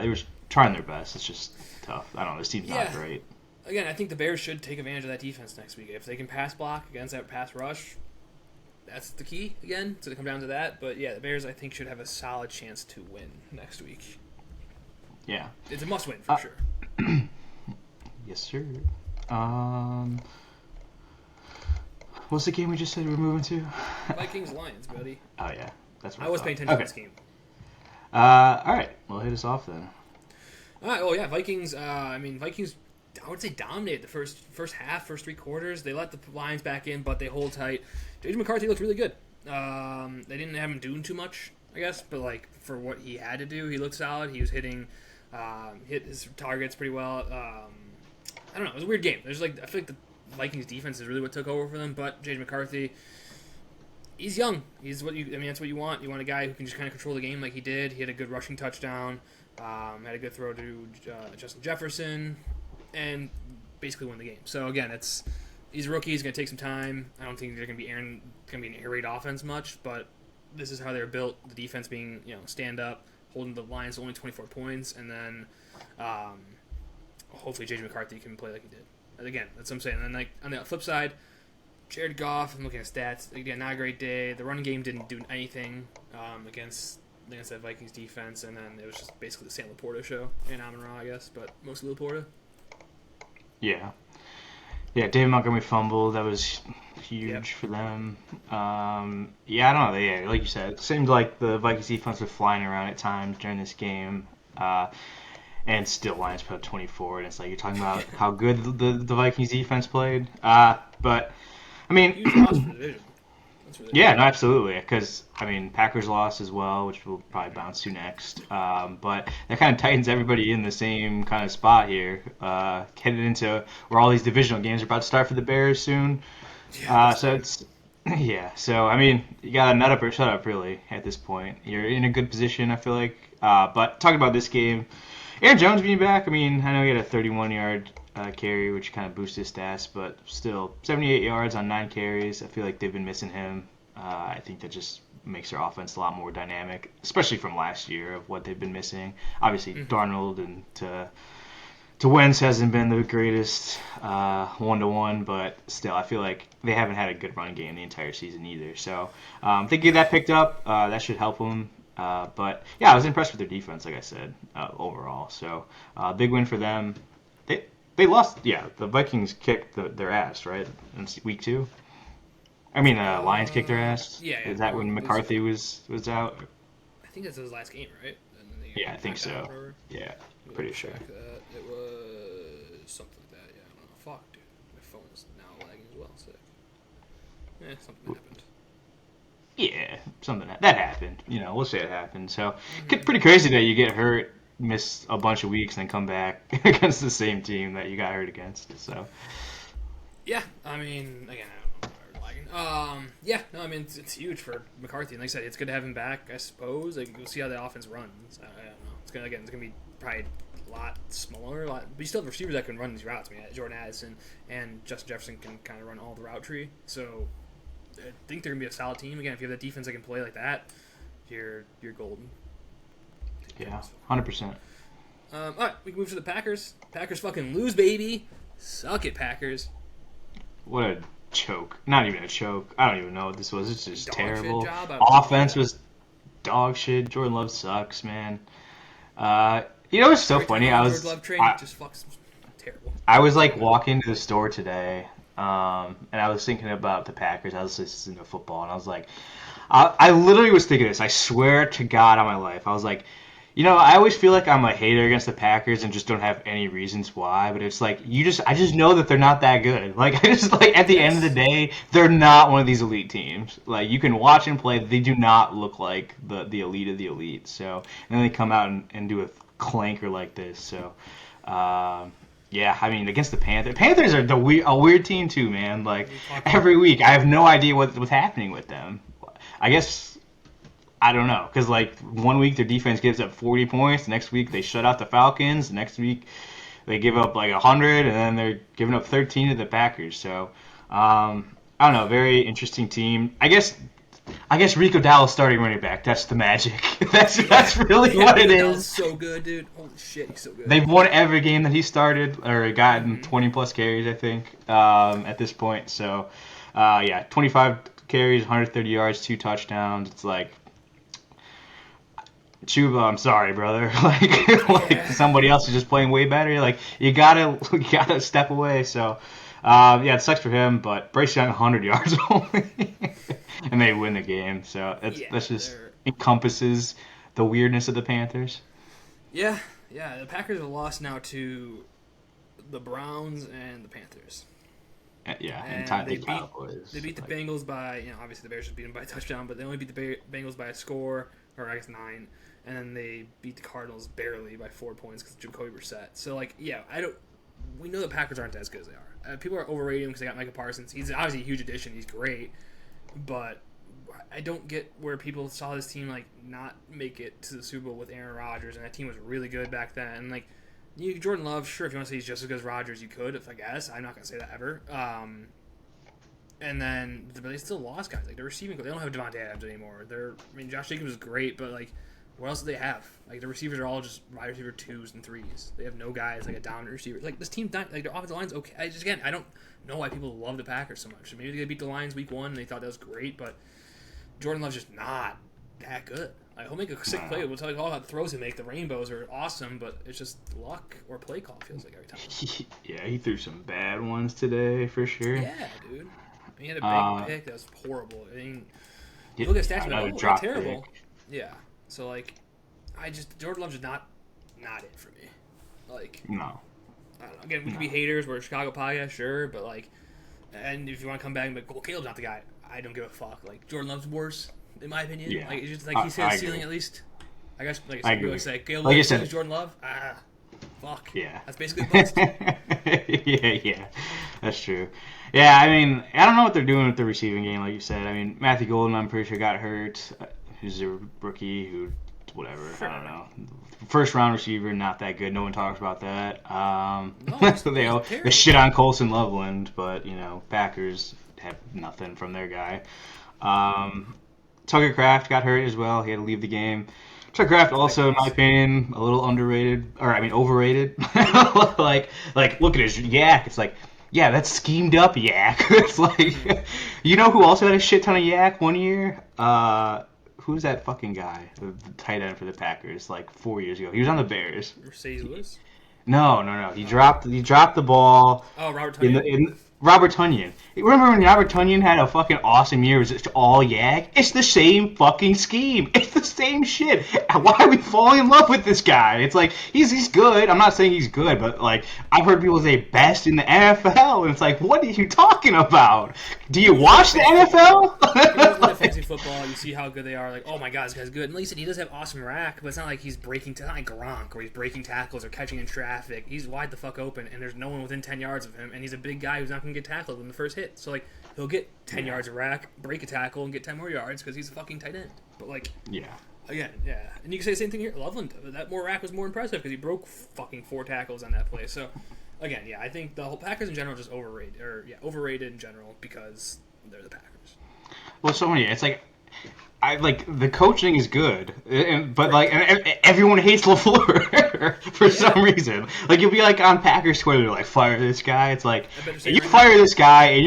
[SPEAKER 2] they were trying their best. It's just tough. I don't know. This team's not
[SPEAKER 1] Yeah.
[SPEAKER 2] great.
[SPEAKER 1] Again, I think the Bears should take advantage of that defense next week. If they can pass block against that pass rush, that's the key again. So to come down to that, but yeah, the Bears I think should have a solid chance to win next week.
[SPEAKER 2] Yeah.
[SPEAKER 1] It's a must-win for sure.
[SPEAKER 2] Yes, sir. Um, what's the game we just said we were moving to?
[SPEAKER 1] Vikings Lions, buddy.
[SPEAKER 2] Oh yeah, that's what
[SPEAKER 1] I was
[SPEAKER 2] thought.
[SPEAKER 1] paying attention
[SPEAKER 2] Okay.
[SPEAKER 1] to this game.
[SPEAKER 2] All right. Well, hit us off then.
[SPEAKER 1] All right. Well, yeah, Vikings. Vikings. I would say dominated the first half, first three quarters. They let the Lions back in, but they hold tight. J.J. McCarthy looked really good. They didn't have him doing too much, I guess, but like for what he had to do, he looked solid. He was hit his targets pretty well. I don't know. It was a weird game. I feel like the Vikings defense is really what took over for them. But J.J. McCarthy, he's young. That's what you want. You want a guy who can just kind of control the game like he did. He had a good rushing touchdown. Had a good throw to Justin Jefferson, and basically won the game. So again, he's a rookie. He's going to take some time. I don't think they're going to be an air raid offense much, but this is how they're built. The defense being stand up, holding the Lions to only 24 points, and then hopefully J.J. McCarthy can play like he did. And again, that's what I'm saying. And then like on the flip side, Jared Goff. I'm looking at stats. Again, not a great day. The running game didn't do anything against that Vikings defense, and then it was just basically the Sam Laporta show and Amon-Ra, I guess, but mostly Laporta.
[SPEAKER 2] Yeah. Yeah, David Montgomery fumbled. That was huge
[SPEAKER 1] Yep.
[SPEAKER 2] for them. Yeah, I don't know. Yeah, like you said, it seemed like the Vikings defense was flying around at times during this game. And still Lions put up 24, and it's like you're talking about how good the Vikings defense played. But, I mean,
[SPEAKER 1] Huge loss for the division. That's really
[SPEAKER 2] yeah, no, absolutely. Because, I mean, Packers lost as well, which we'll probably bounce to next. But that kind of tightens everybody in the same kind of spot here. Headed into where all these divisional games are about to start for the Bears soon. So it's, yeah. So, I mean, you got to nut up or shut up, really, at this point. You're in a good position, I feel like. But talking about this game, Aaron Jones being back, I mean, I know he had a 31-yard carry, which kind of boosted his stats, but still, 78 yards on 9 carries. I feel like they've been missing him. I think that just makes their offense a lot more dynamic, especially from last year of what they've been missing. Obviously, Darnold and to Wentz hasn't been the greatest one-to-one, but still, I feel like they haven't had a good run game the entire season either. So if they get that picked up, that should help them. But yeah, I was impressed with their defense, like I said, overall. So big win for them. They lost. Yeah, the Vikings kicked their ass, right, in week 2. I mean, Lions kicked their ass.
[SPEAKER 1] Yeah.
[SPEAKER 2] Is that when McCarthy was out?
[SPEAKER 1] I think that's his last game, right? And then they
[SPEAKER 2] Yeah, I think
[SPEAKER 1] knocked out
[SPEAKER 2] so.
[SPEAKER 1] or whatever.
[SPEAKER 2] Yeah, pretty sure.
[SPEAKER 1] Check that. It was something like that. Yeah, I don't know. Fuck, dude. My phone is now lagging as well. Sick. Something happened.
[SPEAKER 2] Yeah, something that happened. We'll say it happened. So pretty crazy that you get hurt, miss a bunch of weeks, and then come back against the same team that you got hurt against. So
[SPEAKER 1] Yeah, I mean, again, I don't know why we're lagging. Yeah, no, I mean, it's huge for McCarthy. And like I said, it's good to have him back, I suppose. Like, we'll see how the offense runs. I don't know. It's gonna be probably a lot smaller. But you still have receivers that can run these routes. I mean, Jordan Addison and Justin Jefferson can kind of run all the route tree. So I think they're gonna be a solid team. Again, if you have that defense that can play like that, you're golden.
[SPEAKER 2] yeah, 100%.
[SPEAKER 1] All right, we can move to the Packers. Packers fucking lose, baby. Suck it, Packers.
[SPEAKER 2] What a choke. Not even a choke. I don't even know what this was. It's just
[SPEAKER 1] Dog
[SPEAKER 2] terrible.
[SPEAKER 1] shit job.
[SPEAKER 2] Offense was dog shit. Jordan Love sucks, man. It's so
[SPEAKER 1] Every
[SPEAKER 2] funny.
[SPEAKER 1] time George Love trade, just fucks terrible.
[SPEAKER 2] I was like walking to the store today, and I was thinking about the Packers. I was listening to football, and I was like, I literally was thinking this. I swear to God on my life. I was like, I always feel like I'm a hater against the Packers and just don't have any reasons why. But it's like I just know that they're not that good. Like I just like at the end of the
[SPEAKER 1] Yes.
[SPEAKER 2] day, they're not one of these elite teams. Like you can watch and play, they do not look like the elite of the elite. So and then they come out and do a clanker like this. So yeah, I mean against the Panthers, Panthers are a weird team too, man. Like
[SPEAKER 1] We talked about
[SPEAKER 2] every week, I have no idea what's happening with them. I guess. I don't know, because like one week their defense gives up 40 points, the next week they shut out the Falcons, the next week they give up like 100, and then they're giving up 13 to the Packers. So I don't know, very interesting team. I guess Rico Dallas starting running back. That's the magic. That's really what it
[SPEAKER 1] That was
[SPEAKER 2] is.
[SPEAKER 1] so good, dude. Holy shit, he's so good.
[SPEAKER 2] They've won every game that he started or gotten
[SPEAKER 1] Mhm.
[SPEAKER 2] 20 plus carries, I think, at this point. So yeah, 25 carries, 130 yards, 2 touchdowns. It's like Chuba, I'm sorry, brother. Like
[SPEAKER 1] Yeah.
[SPEAKER 2] somebody else is just playing way better. Like you gotta step away. So, yeah, it sucks for him. But Bryce Young 100 yards only, and they win the game. So
[SPEAKER 1] Yeah,
[SPEAKER 2] that's just
[SPEAKER 1] they're
[SPEAKER 2] encompasses the weirdness of the Panthers.
[SPEAKER 1] yeah, yeah. The Packers have lost now to the Browns and the Panthers,
[SPEAKER 2] Yeah, and
[SPEAKER 1] and
[SPEAKER 2] the Cowboys.
[SPEAKER 1] they beat the
[SPEAKER 2] Like,
[SPEAKER 1] Bengals by obviously the Bears just beat them by a touchdown, but they only beat the Bengals by a score or I guess 9, and then they beat the Cardinals barely by 4 points because Jacoby Brissett. So like yeah, I don't. We know the Packers aren't as good as they are. People are overrating him because they got Micah Parsons. He's obviously a huge addition. He's great, but I don't get where people saw this team like not make it to the Super Bowl with Aaron Rodgers, and that team was really good back then. And like Jordan Love, sure, if you want to say he's just as good as Rodgers, you could. If I guess I'm not gonna say that ever. And then but they still lost guys like they're receiving. They don't have Devontae Adams anymore. Josh Jacobs is great, but like what else do they have? Like the receivers are all just wide receiver 2s and 3s. They have no guys like a dominant receiver. Like this team, like their offensive line's okay. I don't know why people love the Packers so much. Maybe they beat the Lions week 1 and they thought that was great, but Jordan Love's just not that good. Like, he'll make a sick play. We'll tell you all about the throws he make. The rainbows are awesome, but it's just luck or play call. Feels like every time.
[SPEAKER 2] yeah, he threw some bad ones today for sure.
[SPEAKER 1] Yeah, dude. He had a big pick that was horrible. I mean, you
[SPEAKER 2] Yeah,
[SPEAKER 1] look at stats,
[SPEAKER 2] another
[SPEAKER 1] like,
[SPEAKER 2] drop
[SPEAKER 1] terrible.
[SPEAKER 2] pick.
[SPEAKER 1] Yeah. So like, Jordan Love's just not it for me. Like,
[SPEAKER 2] No.
[SPEAKER 1] I don't know. Again, we could be haters. We're a Chicago podcast, sure, but like, and if you want to come back and be like, well, Caleb's not the guy. I don't give a fuck. Like Jordan Love's worse, in my opinion.
[SPEAKER 2] Yeah.
[SPEAKER 1] Like it's just like he's hit
[SPEAKER 2] I
[SPEAKER 1] a ceiling
[SPEAKER 2] agree.
[SPEAKER 1] at least. I guess like
[SPEAKER 2] I
[SPEAKER 1] some people
[SPEAKER 2] agree.
[SPEAKER 1] would say Caleb
[SPEAKER 2] Like you
[SPEAKER 1] Love's
[SPEAKER 2] said-
[SPEAKER 1] Jordan Love. Fuck.
[SPEAKER 2] Yeah.
[SPEAKER 1] That's basically a bust.
[SPEAKER 2] yeah, that's true. Yeah, I mean, I don't know what they're doing with the receiving game, like you said. I mean, Matthew Golden, I'm pretty sure got hurt. Who's a rookie who, whatever,
[SPEAKER 1] Sure.
[SPEAKER 2] I don't know. First round receiver, not that good. No one talks about that.
[SPEAKER 1] No, he's
[SPEAKER 2] they
[SPEAKER 1] terrible.
[SPEAKER 2] shit on Colson Loveland, but Packers have nothing from their guy. Tucker Kraft got hurt as well. He had to leave the game. Tucker Kraft also, in my opinion, a little underrated, or I mean overrated. like look at his yak. It's like, yeah, that's schemed up yak. It's like, who also had a shit ton of yak one year? Who's that fucking guy? The tight end for the Packers, like 4 years ago. He was on the Bears.
[SPEAKER 1] Mercedes Lewis.
[SPEAKER 2] No. He dropped the ball.
[SPEAKER 1] Oh, Robert
[SPEAKER 2] In
[SPEAKER 1] Tonyan.
[SPEAKER 2] Robert Tonyan. Remember when Robert Tonyan had a fucking awesome year? It was just all yak? It's the same fucking scheme. It's the same shit. Why are we falling in love with this guy? It's like, he's good. I'm not saying he's good, but like, I've heard people say best in the NFL, and it's like, what are you talking about? Do you watch the NFL?
[SPEAKER 1] You know, with fantasy football, you see how good they are. Like, oh my god, this guy's good. And like you said, he does have awesome rack, but it's not like he's breaking. It's not like Gronk, where he's breaking tackles or catching in traffic. He's wide the fuck open, and there's no one within 10 yards of him. And he's a big guy who's not going to get tackled in the first hit. So like, he'll get 10 yards of rack, break a tackle, and get 10 more yards because he's a fucking tight end. But like,
[SPEAKER 2] Yeah.
[SPEAKER 1] again, yeah. And you can say the same thing here. Loveland, that more rack was more impressive because he broke fucking 4 tackles on that play. So again, yeah, I think the whole Packers in general are just overrated in general because they're the Packers.
[SPEAKER 2] Well, so many. It's like, the coaching is good, but everyone hates LaFleur for some reason. Like you'll be like on Packers Twitter, like fire this guy. It's like
[SPEAKER 1] I better say
[SPEAKER 2] you
[SPEAKER 1] right
[SPEAKER 2] fire this guy and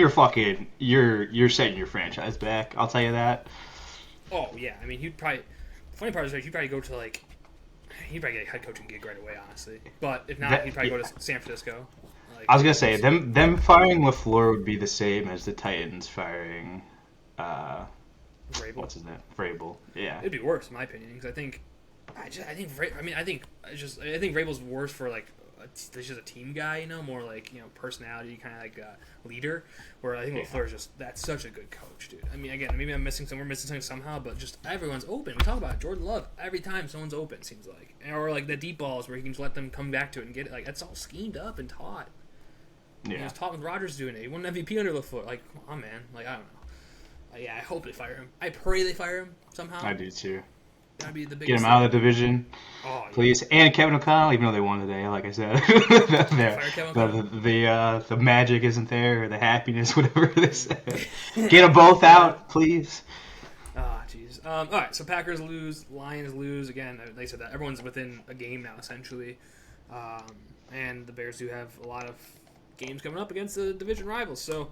[SPEAKER 2] you're setting your franchise back. I'll tell you that.
[SPEAKER 1] Oh yeah, I mean he'd probably. The funny part is he'd probably go to he'd probably get a head coaching gig right away, honestly. But if not, he'd probably go to San Francisco. Like,
[SPEAKER 2] I was gonna say them firing LaFleur would be the same as the Titans firing
[SPEAKER 1] Vrabel.
[SPEAKER 2] what's his name? Vrabel. Yeah.
[SPEAKER 1] It'd be worse in my opinion because I think I think Vrabel's worse for like he's just a team guy, more like personality, kind of like a leader. Where I think LaFleur's that's such a good coach, dude. I mean, again, maybe we're missing something somehow, but just everyone's open. We talk about it. Jordan Love every time someone's open seems like, or like the deep balls where he can just let them come back to it and get it. Like that's all schemed up and taught.
[SPEAKER 2] Yeah.
[SPEAKER 1] He was taught with Rodgers doing it. He won an MVP under LaFleur. Like, come on, man. Like I don't know. Yeah, I hope they fire him. I pray they fire him somehow.
[SPEAKER 2] I do too.
[SPEAKER 1] That'd be the biggest.
[SPEAKER 2] Get him out of the division, please. Yeah. And Kevin O'Connell, even though they won today, like I said, the magic isn't there, or the happiness, whatever they said. Get them both out, please.
[SPEAKER 1] Jeez. All right, so Packers lose, Lions lose again. They said that everyone's within a game now, essentially, and the Bears do have a lot of games coming up against the division rivals. So.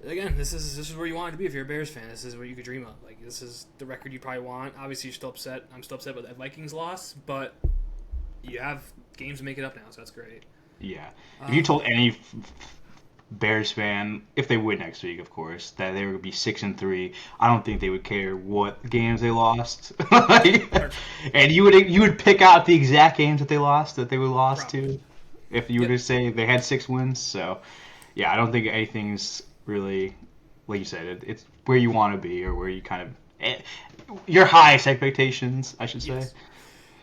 [SPEAKER 1] Again, this is where you want it to be if you're a Bears fan. This is what you could dream of. Like this is the record you probably want. Obviously, you're still upset. I'm still upset with that Vikings loss, but you have games to make it up now, so that's great.
[SPEAKER 2] Yeah. If you told any Bears fan, if they win next week, of course, that they would be 6-3, I don't think they would care what games they lost. And you would pick out the exact games that they would lost to, if you were to say they had 6 wins. So, yeah, I don't think anything's really, like you said, it's where you want to be, or where you kind of your highest expectations, I should say.
[SPEAKER 1] Yes.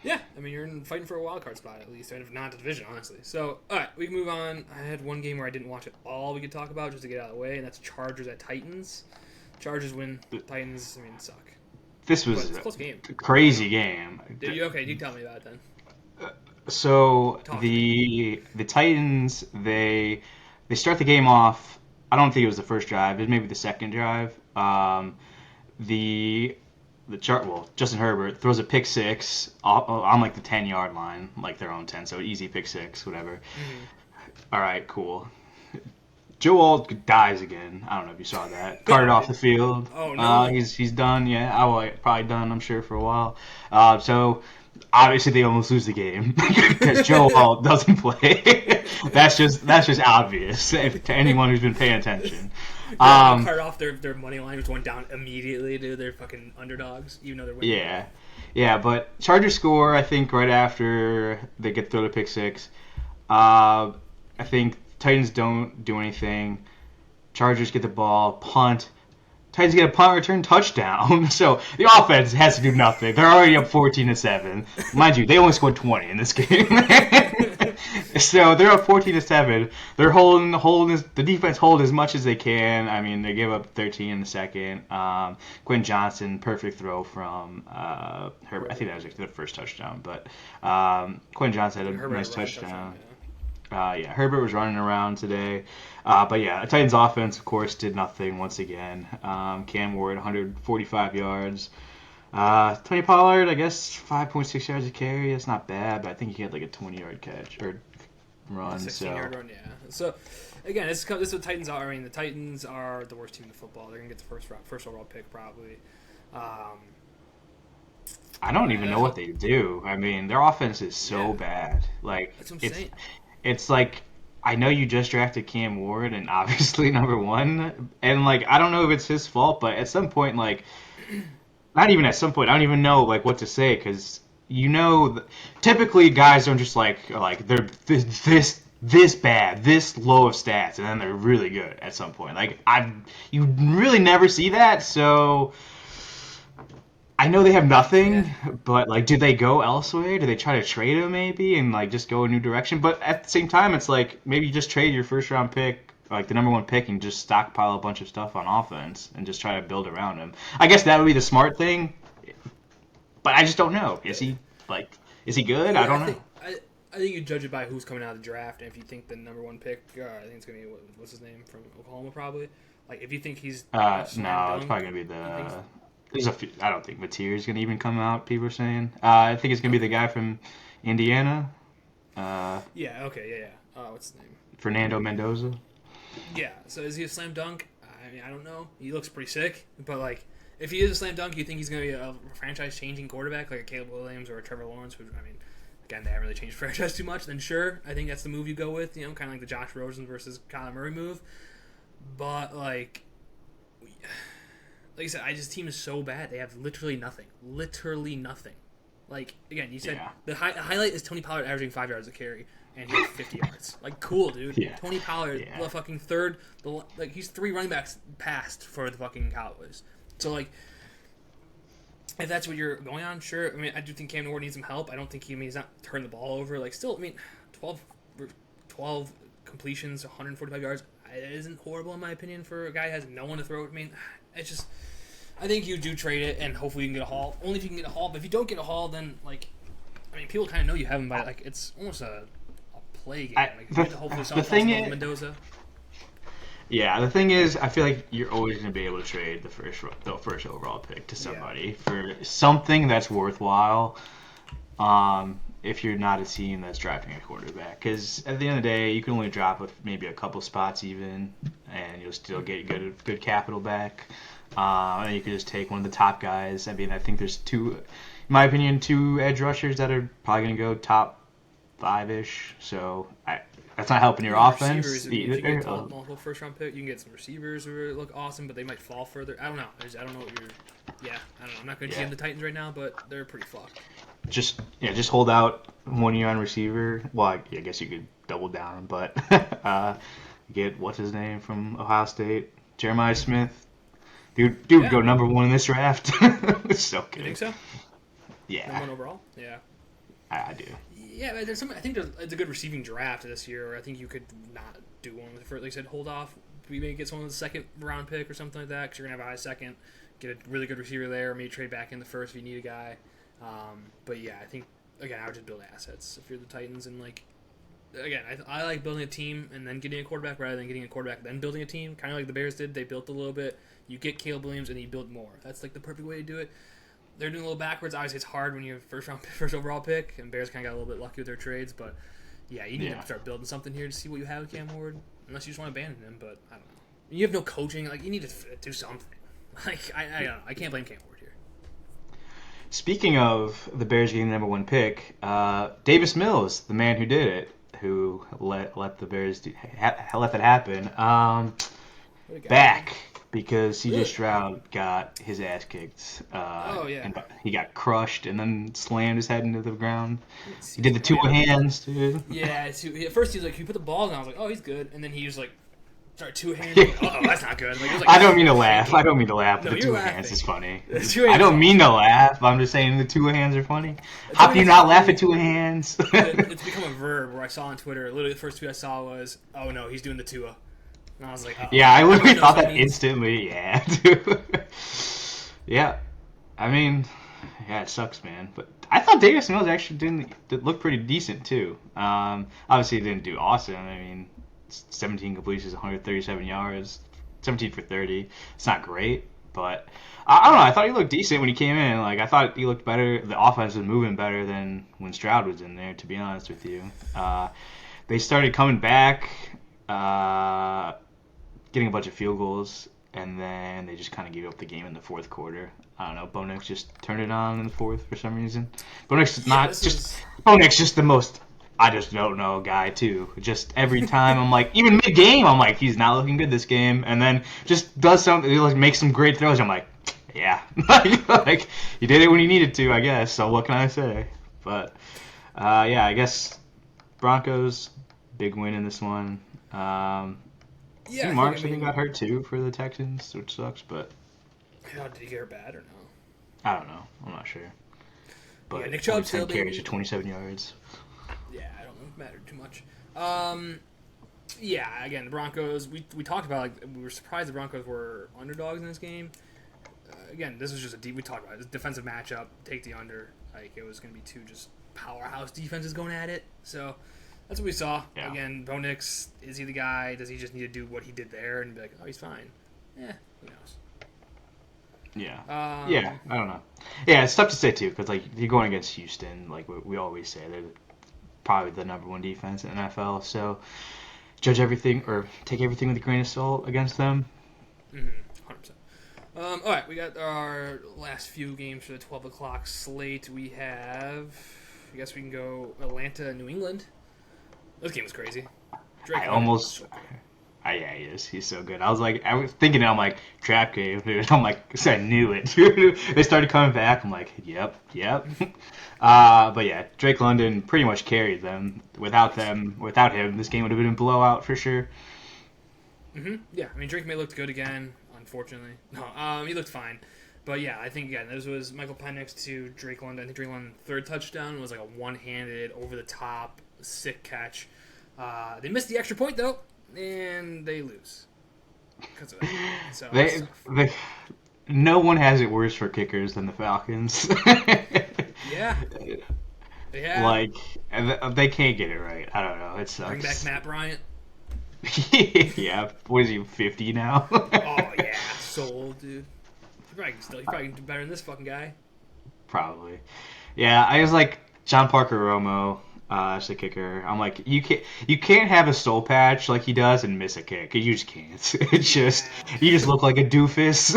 [SPEAKER 1] Yeah, I mean you're fighting for a wild card spot at least, if not the division, honestly. So, all right, we can move on. I had one game where I didn't watch it all. We could talk about just to get out of the way, and that's Chargers at Titans. Chargers win. Titans, suck.
[SPEAKER 2] This was
[SPEAKER 1] a close game.
[SPEAKER 2] Crazy game.
[SPEAKER 1] You tell me about it then.
[SPEAKER 2] So the Titans they start the game off. I don't think it was the first drive. It was maybe the second drive. Justin Herbert throws a pick 6 on like the 10-yard line, like their own 10, so easy pick 6, whatever. Mm-hmm. All right, cool. Joe Alt dies again. I don't know if you saw that. Carted off the field.
[SPEAKER 1] Oh no.
[SPEAKER 2] He's done. Yeah, probably done. I'm sure for a while. So. Obviously, they almost lose the game because Joe Alt doesn't play. That's just obvious to anyone who's been paying attention.
[SPEAKER 1] Cart off their money line just went down immediately. Dude, they're fucking underdogs, even though they're winning.
[SPEAKER 2] Yeah. But Chargers score, I think, right after they get thrown to pick 6. I think Titans don't do anything. Chargers get the ball, punt. Titans get a punt return touchdown. So the offense has to do nothing. They're already up 14-7. Mind you, they only scored 20 in this game. So they're up 14-7. They're holding the defense hold as much as they can. I mean, they gave up 13 in the second. Quinn Johnson, perfect throw from Herbert. I think that was actually the first touchdown, but Quinn Johnson had a nice touchdown. Herbert was running around today. But yeah, the Titans offense, of course, did nothing once again. Cam Ward, 145 yards. Tony Pollard, I guess, 5.6 yards a carry. That's not bad, but I think he had like a 20-yard catch or run.
[SPEAKER 1] 16-yard run, yeah. So, again, this is what Titans are. I mean, the Titans are the worst team in football. They're going to get the first overall pick, probably.
[SPEAKER 2] I don't even know what they do. I mean, their offense is so bad. Like,
[SPEAKER 1] that's what I'm saying.
[SPEAKER 2] It's like, I know you just drafted Cam Ward, and obviously number 1, and like I don't know if it's his fault, but at some point, like, not even at some point, I don't even know like what to say, because typically guys don't just like they're this bad, this low of stats, and then they're really good at some point. Like you really never see that, so. I know they have nothing, but like, do they go elsewhere? Do they try to trade him maybe and like just go a new direction? But at the same time, it's like maybe you just trade your first round pick, like the number 1 pick, and just stockpile a bunch of stuff on offense and just try to build around him. I guess that would be the smart thing, but I just don't know. Is he good? I don't know.
[SPEAKER 1] I think you judge it by who's coming out of the draft, and if you think the number 1 pick, I think it's gonna be what's his name from Oklahoma, probably. Like if you think he's
[SPEAKER 2] no, it's probably gonna be the. There's a few. I don't think Mateer's gonna even come out. People are saying. I think it's gonna be the guy from Indiana.
[SPEAKER 1] What's his name?
[SPEAKER 2] Fernando Mendoza.
[SPEAKER 1] Yeah. So is he a slam dunk? I mean, I don't know. He looks pretty sick, but like, if he is a slam dunk, you think he's gonna be a franchise-changing quarterback like a Caleb Williams or a Trevor Lawrence? Who, I mean, again, they haven't really changed franchise too much. Then sure, I think that's the move you go with. Kind of like the Josh Rosen versus Kyler Murray move. But like I said, team is so bad. They have literally nothing. Literally nothing. Like, again, you said
[SPEAKER 2] Yeah.
[SPEAKER 1] the highlight is Tony Pollard averaging 5 yards a carry, and he had 50 yards. Like, cool, dude.
[SPEAKER 2] Yeah.
[SPEAKER 1] Tony Pollard,
[SPEAKER 2] Yeah.
[SPEAKER 1] the fucking third, like, he's 3 running backs past for the fucking Cowboys. So, like, if that's what you're going on, sure. I mean, I do think Cam Newton needs some help. I don't think he's not turning the ball over. Like, still, I mean, 12 completions, 145 yards. It isn't horrible in my opinion for a guy who has no one to throw it. I mean, it's just, I think you do trade it, and hopefully you can get a haul. Only if you can get a haul. But if you don't get a haul, then like, I mean, people kind of know you have him by like it's almost a play game. Like, you get to hopefully
[SPEAKER 2] the thing is,
[SPEAKER 1] Mendoza.
[SPEAKER 2] Yeah, the thing is, I feel like you're always going to be able to trade the first overall pick to somebody for something that's worthwhile. If you're not a team that's drafting a quarterback, because at the end of the day, you can only drop with maybe a couple spots even, and you'll still get good capital back. And you can just take one of the top guys. I mean, I think there's in my opinion, two edge rushers that are probably going to go top 5-ish. So that's not helping your offense
[SPEAKER 1] If
[SPEAKER 2] either.
[SPEAKER 1] you get multiple first round pick, you can get some receivers who look awesome, but they might fall further. I don't know. I don't know what you're. Yeah, I don't know. I'm not going to GM the Titans right now, but they're pretty fucked.
[SPEAKER 2] Just hold out 1 year on receiver. Well, I guess you could double down, but get what's his name from Ohio State, Jeremiah Smith. Dude,
[SPEAKER 1] Yeah.
[SPEAKER 2] Go number 1 in this draft. It's so good.
[SPEAKER 1] You think so?
[SPEAKER 2] Yeah.
[SPEAKER 1] Number 1 overall. Yeah.
[SPEAKER 2] I do.
[SPEAKER 1] Yeah, but there's some. I think it's a good receiving draft this year. I think you could not do one for, like I said, hold off. We maybe get someone with the second round pick or something like that because you're gonna have a high second. Get a really good receiver there, or maybe trade back in the first if you need a guy. But yeah, I think again I would just build assets if you're the Titans and like again I like building a team and then getting a quarterback rather than getting a quarterback then building a team. Kind of like the Bears did. They built a little bit. You get Caleb Williams and you build more. That's like the perfect way to do it. They're doing a little backwards. Obviously, it's hard when you have first overall pick, and Bears kind of got a little bit lucky with their trades. But yeah, you need to start building something here to see what you have with Cam Ward. Unless you just want to abandon him, but I don't know. You have no coaching. Like you need to do something. Like I don't know. I can't blame Cam Ward here.
[SPEAKER 2] Speaking of the Bears getting the number 1 pick, Davis Mills, the man who did it, who let the Bears let that happen, back. Because CJ Stroud got his ass kicked. And he got crushed and then slammed his head into the ground. He did the 2 hands, dude.
[SPEAKER 1] Yeah, at first he was like, he put the balls, and I was like, oh, he's good. And then he was like, sorry, 2 hands. Like, oh, that's not good. Like, it was like,
[SPEAKER 2] I don't mean to laugh.
[SPEAKER 1] No,
[SPEAKER 2] the 2 hands is funny.
[SPEAKER 1] I
[SPEAKER 2] don't mean to laugh. I'm just saying the 2 hands are funny. How can you not laugh at 2 hands?
[SPEAKER 1] It's become a verb where I saw on Twitter, literally the first tweet I saw was, oh, no, he's doing the Tua. And I was like,
[SPEAKER 2] yeah, I literally thought that instantly. Yeah, dude. Yeah, I mean, yeah, it sucks, man. But I thought Davis Mills actually did look pretty decent too. Obviously, he didn't do awesome. I mean, 17 completions, 137 yards, 17 for 30. It's not great, but I don't know. I thought he looked decent when he came in. Like I thought he looked better. The offense was moving better than when Stroud was in there. To be honest with you, they started coming back. Getting a bunch of field goals, and then they just kind of gave up the game in the fourth quarter. I don't know. Bo Nix just turned it on in the fourth for some reason. Bo Nix Bo Nix just the most I just don't know guy too. Just every time I'm like, even mid game, I'm like, he's not looking good this game, and then just does something, he like makes some great throws. I'm like, yeah, like he did it when he needed to, I guess. So what can I say? But yeah, I guess Broncos big win in this one. I think Marks got hurt too for the Texans, which sucks, but...
[SPEAKER 1] did he get hurt bad or no?
[SPEAKER 2] I don't know. I'm not sure. But
[SPEAKER 1] yeah, Nick Chubb still
[SPEAKER 2] carries for 27 yards.
[SPEAKER 1] Yeah, I don't know if it mattered too much. Yeah, again, the Broncos, we talked about, like, we were surprised the Broncos were underdogs in this game. Again, this was just we talked about it. This defensive matchup, take the under. Like, it was going to be 2 just powerhouse defenses going at it. So... that's what we saw. Yeah. Again, Bo Nix, is he the guy? Does he just need to do what he did there and be like, oh, he's fine? Yeah, who knows?
[SPEAKER 2] Yeah. I don't know. Yeah, it's tough to say, too, because, like, you're going against Houston. Like we always say, they're probably the number 1 defense in the NFL. So judge everything or take everything with a grain of salt against them.
[SPEAKER 1] 100%. All right, we got our last few games for the 12 o'clock slate. We have, I guess we can go Atlanta, New England. This game was crazy.
[SPEAKER 2] I Yeah, he is. He's so good. I was thinking, I'm like, trap game, dude. I'm like, I knew it. They started coming back. I'm like, yep. But yeah, Drake London pretty much carried them. Without him, this game would have been a blowout for sure.
[SPEAKER 1] Yeah, I mean Drake May looked good again. Unfortunately, no, he looked fine. But yeah, I think again this was Michael Penix to Drake London. I think Drake London's third touchdown was like a one-handed, over-the-top, sick catch. They missed the extra point though, and they lose because of that. So
[SPEAKER 2] They, they, no one has it worse for kickers than the Falcons.
[SPEAKER 1] yeah, yeah.
[SPEAKER 2] Like, they can't get it right. I don't know. It
[SPEAKER 1] Bring back
[SPEAKER 2] sucks.
[SPEAKER 1] Matt Bryant.
[SPEAKER 2] Yeah, what is he, 50 now?
[SPEAKER 1] Oh yeah, so old, dude. He probably can do better than this fucking guy.
[SPEAKER 2] Probably. Yeah, I was like John Parker Romo as the kicker. I'm like, you can't have a soul patch like he does and miss a kick. You just can't. It's just you just look like a doofus.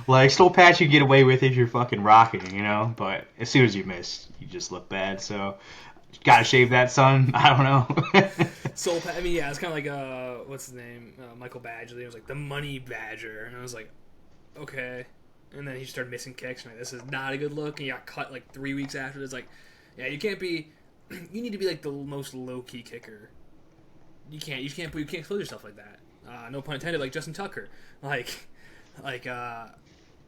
[SPEAKER 2] Like soul patch, you get away with if you're fucking rocking, you know. But as soon as you miss, you just look bad. So gotta shave that, son. I don't know.
[SPEAKER 1] I mean, yeah, it's kind of like what's his name, Michael Badgley. It was like the Money Badger, and I was like, okay. And then he started missing kicks, and like, this is not a good look. And he got cut like 3 weeks after. It's like, yeah, you can't be. You need to be like the most low key kicker. You can't expose yourself like that. No pun intended. Like Justin Tucker, like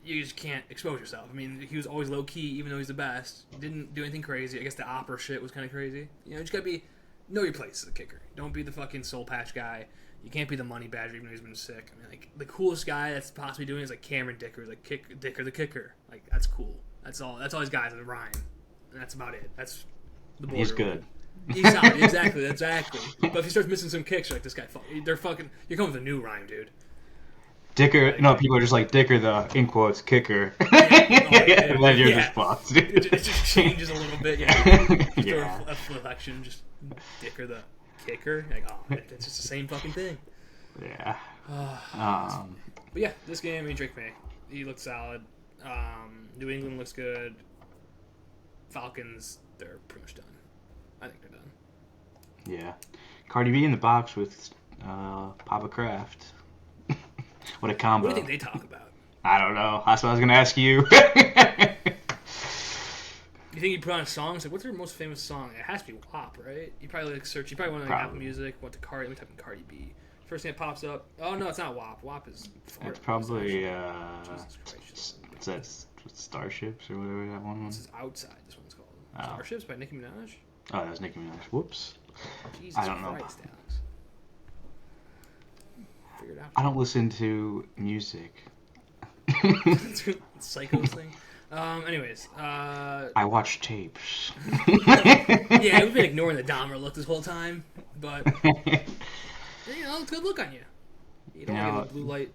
[SPEAKER 1] you just can't expose yourself. I mean, he was always low key, even though he's the best. Didn't do anything crazy. I guess the opera shit was kind of crazy. You know, you just gotta know your place as a kicker. Don't be the fucking soul patch guy. You can't be the money badger even though he's been sick. I mean, like the coolest guy that's possibly doing is like Cameron Dicker, Dicker the kicker. Like that's cool. That's all his guys are Ryan, and that's about it. That's the border.
[SPEAKER 2] He's good.
[SPEAKER 1] He's solid. Exactly. But if he starts missing some kicks, you're like this guy. They're fucking. You're coming with a new Ryan, dude.
[SPEAKER 2] Dicker, no, people are just like Dicker the in quotes kicker.
[SPEAKER 1] Yeah.
[SPEAKER 2] And then you're just fucked.
[SPEAKER 1] It just changes a little bit. Yeah.
[SPEAKER 2] Yeah.
[SPEAKER 1] A flexion, just Dicker the kicker. Like, oh, it's just the same fucking thing.
[SPEAKER 2] Yeah.
[SPEAKER 1] But yeah, this game, I mean, Drake May, he looks solid. New England looks good. Falcons, they're pretty much done. I think they're done.
[SPEAKER 2] Yeah. Cardi B in the box with Papa Kraft. What a combo.
[SPEAKER 1] What do you think they talk about?
[SPEAKER 2] I don't know. That's what I was going to ask you.
[SPEAKER 1] You think you put on a song? It's like, what's their most famous song? It has to be WAP, right? You probably like search. You probably want to like Apple Music. Went to Cardi. Let me type in Cardi B. First thing that pops up. Oh no, it's not WAP. WAP is.
[SPEAKER 2] It's probably
[SPEAKER 1] Jesus Christ.
[SPEAKER 2] It's that Starships or whatever that one was.
[SPEAKER 1] This is Outside. This one's called
[SPEAKER 2] Oh.
[SPEAKER 1] Starships by Nicki Minaj.
[SPEAKER 2] Oh, that was Nicki Minaj. Whoops.
[SPEAKER 1] Jesus
[SPEAKER 2] I don't know.
[SPEAKER 1] Christ, Alex. Figure it out.
[SPEAKER 2] I don't listen to music.
[SPEAKER 1] Psychos thing. Anyways.
[SPEAKER 2] I watch tapes.
[SPEAKER 1] Yeah, we've been ignoring the Dahmer look this whole time, but you know, it's a good look on you. You don't want to get the blue light.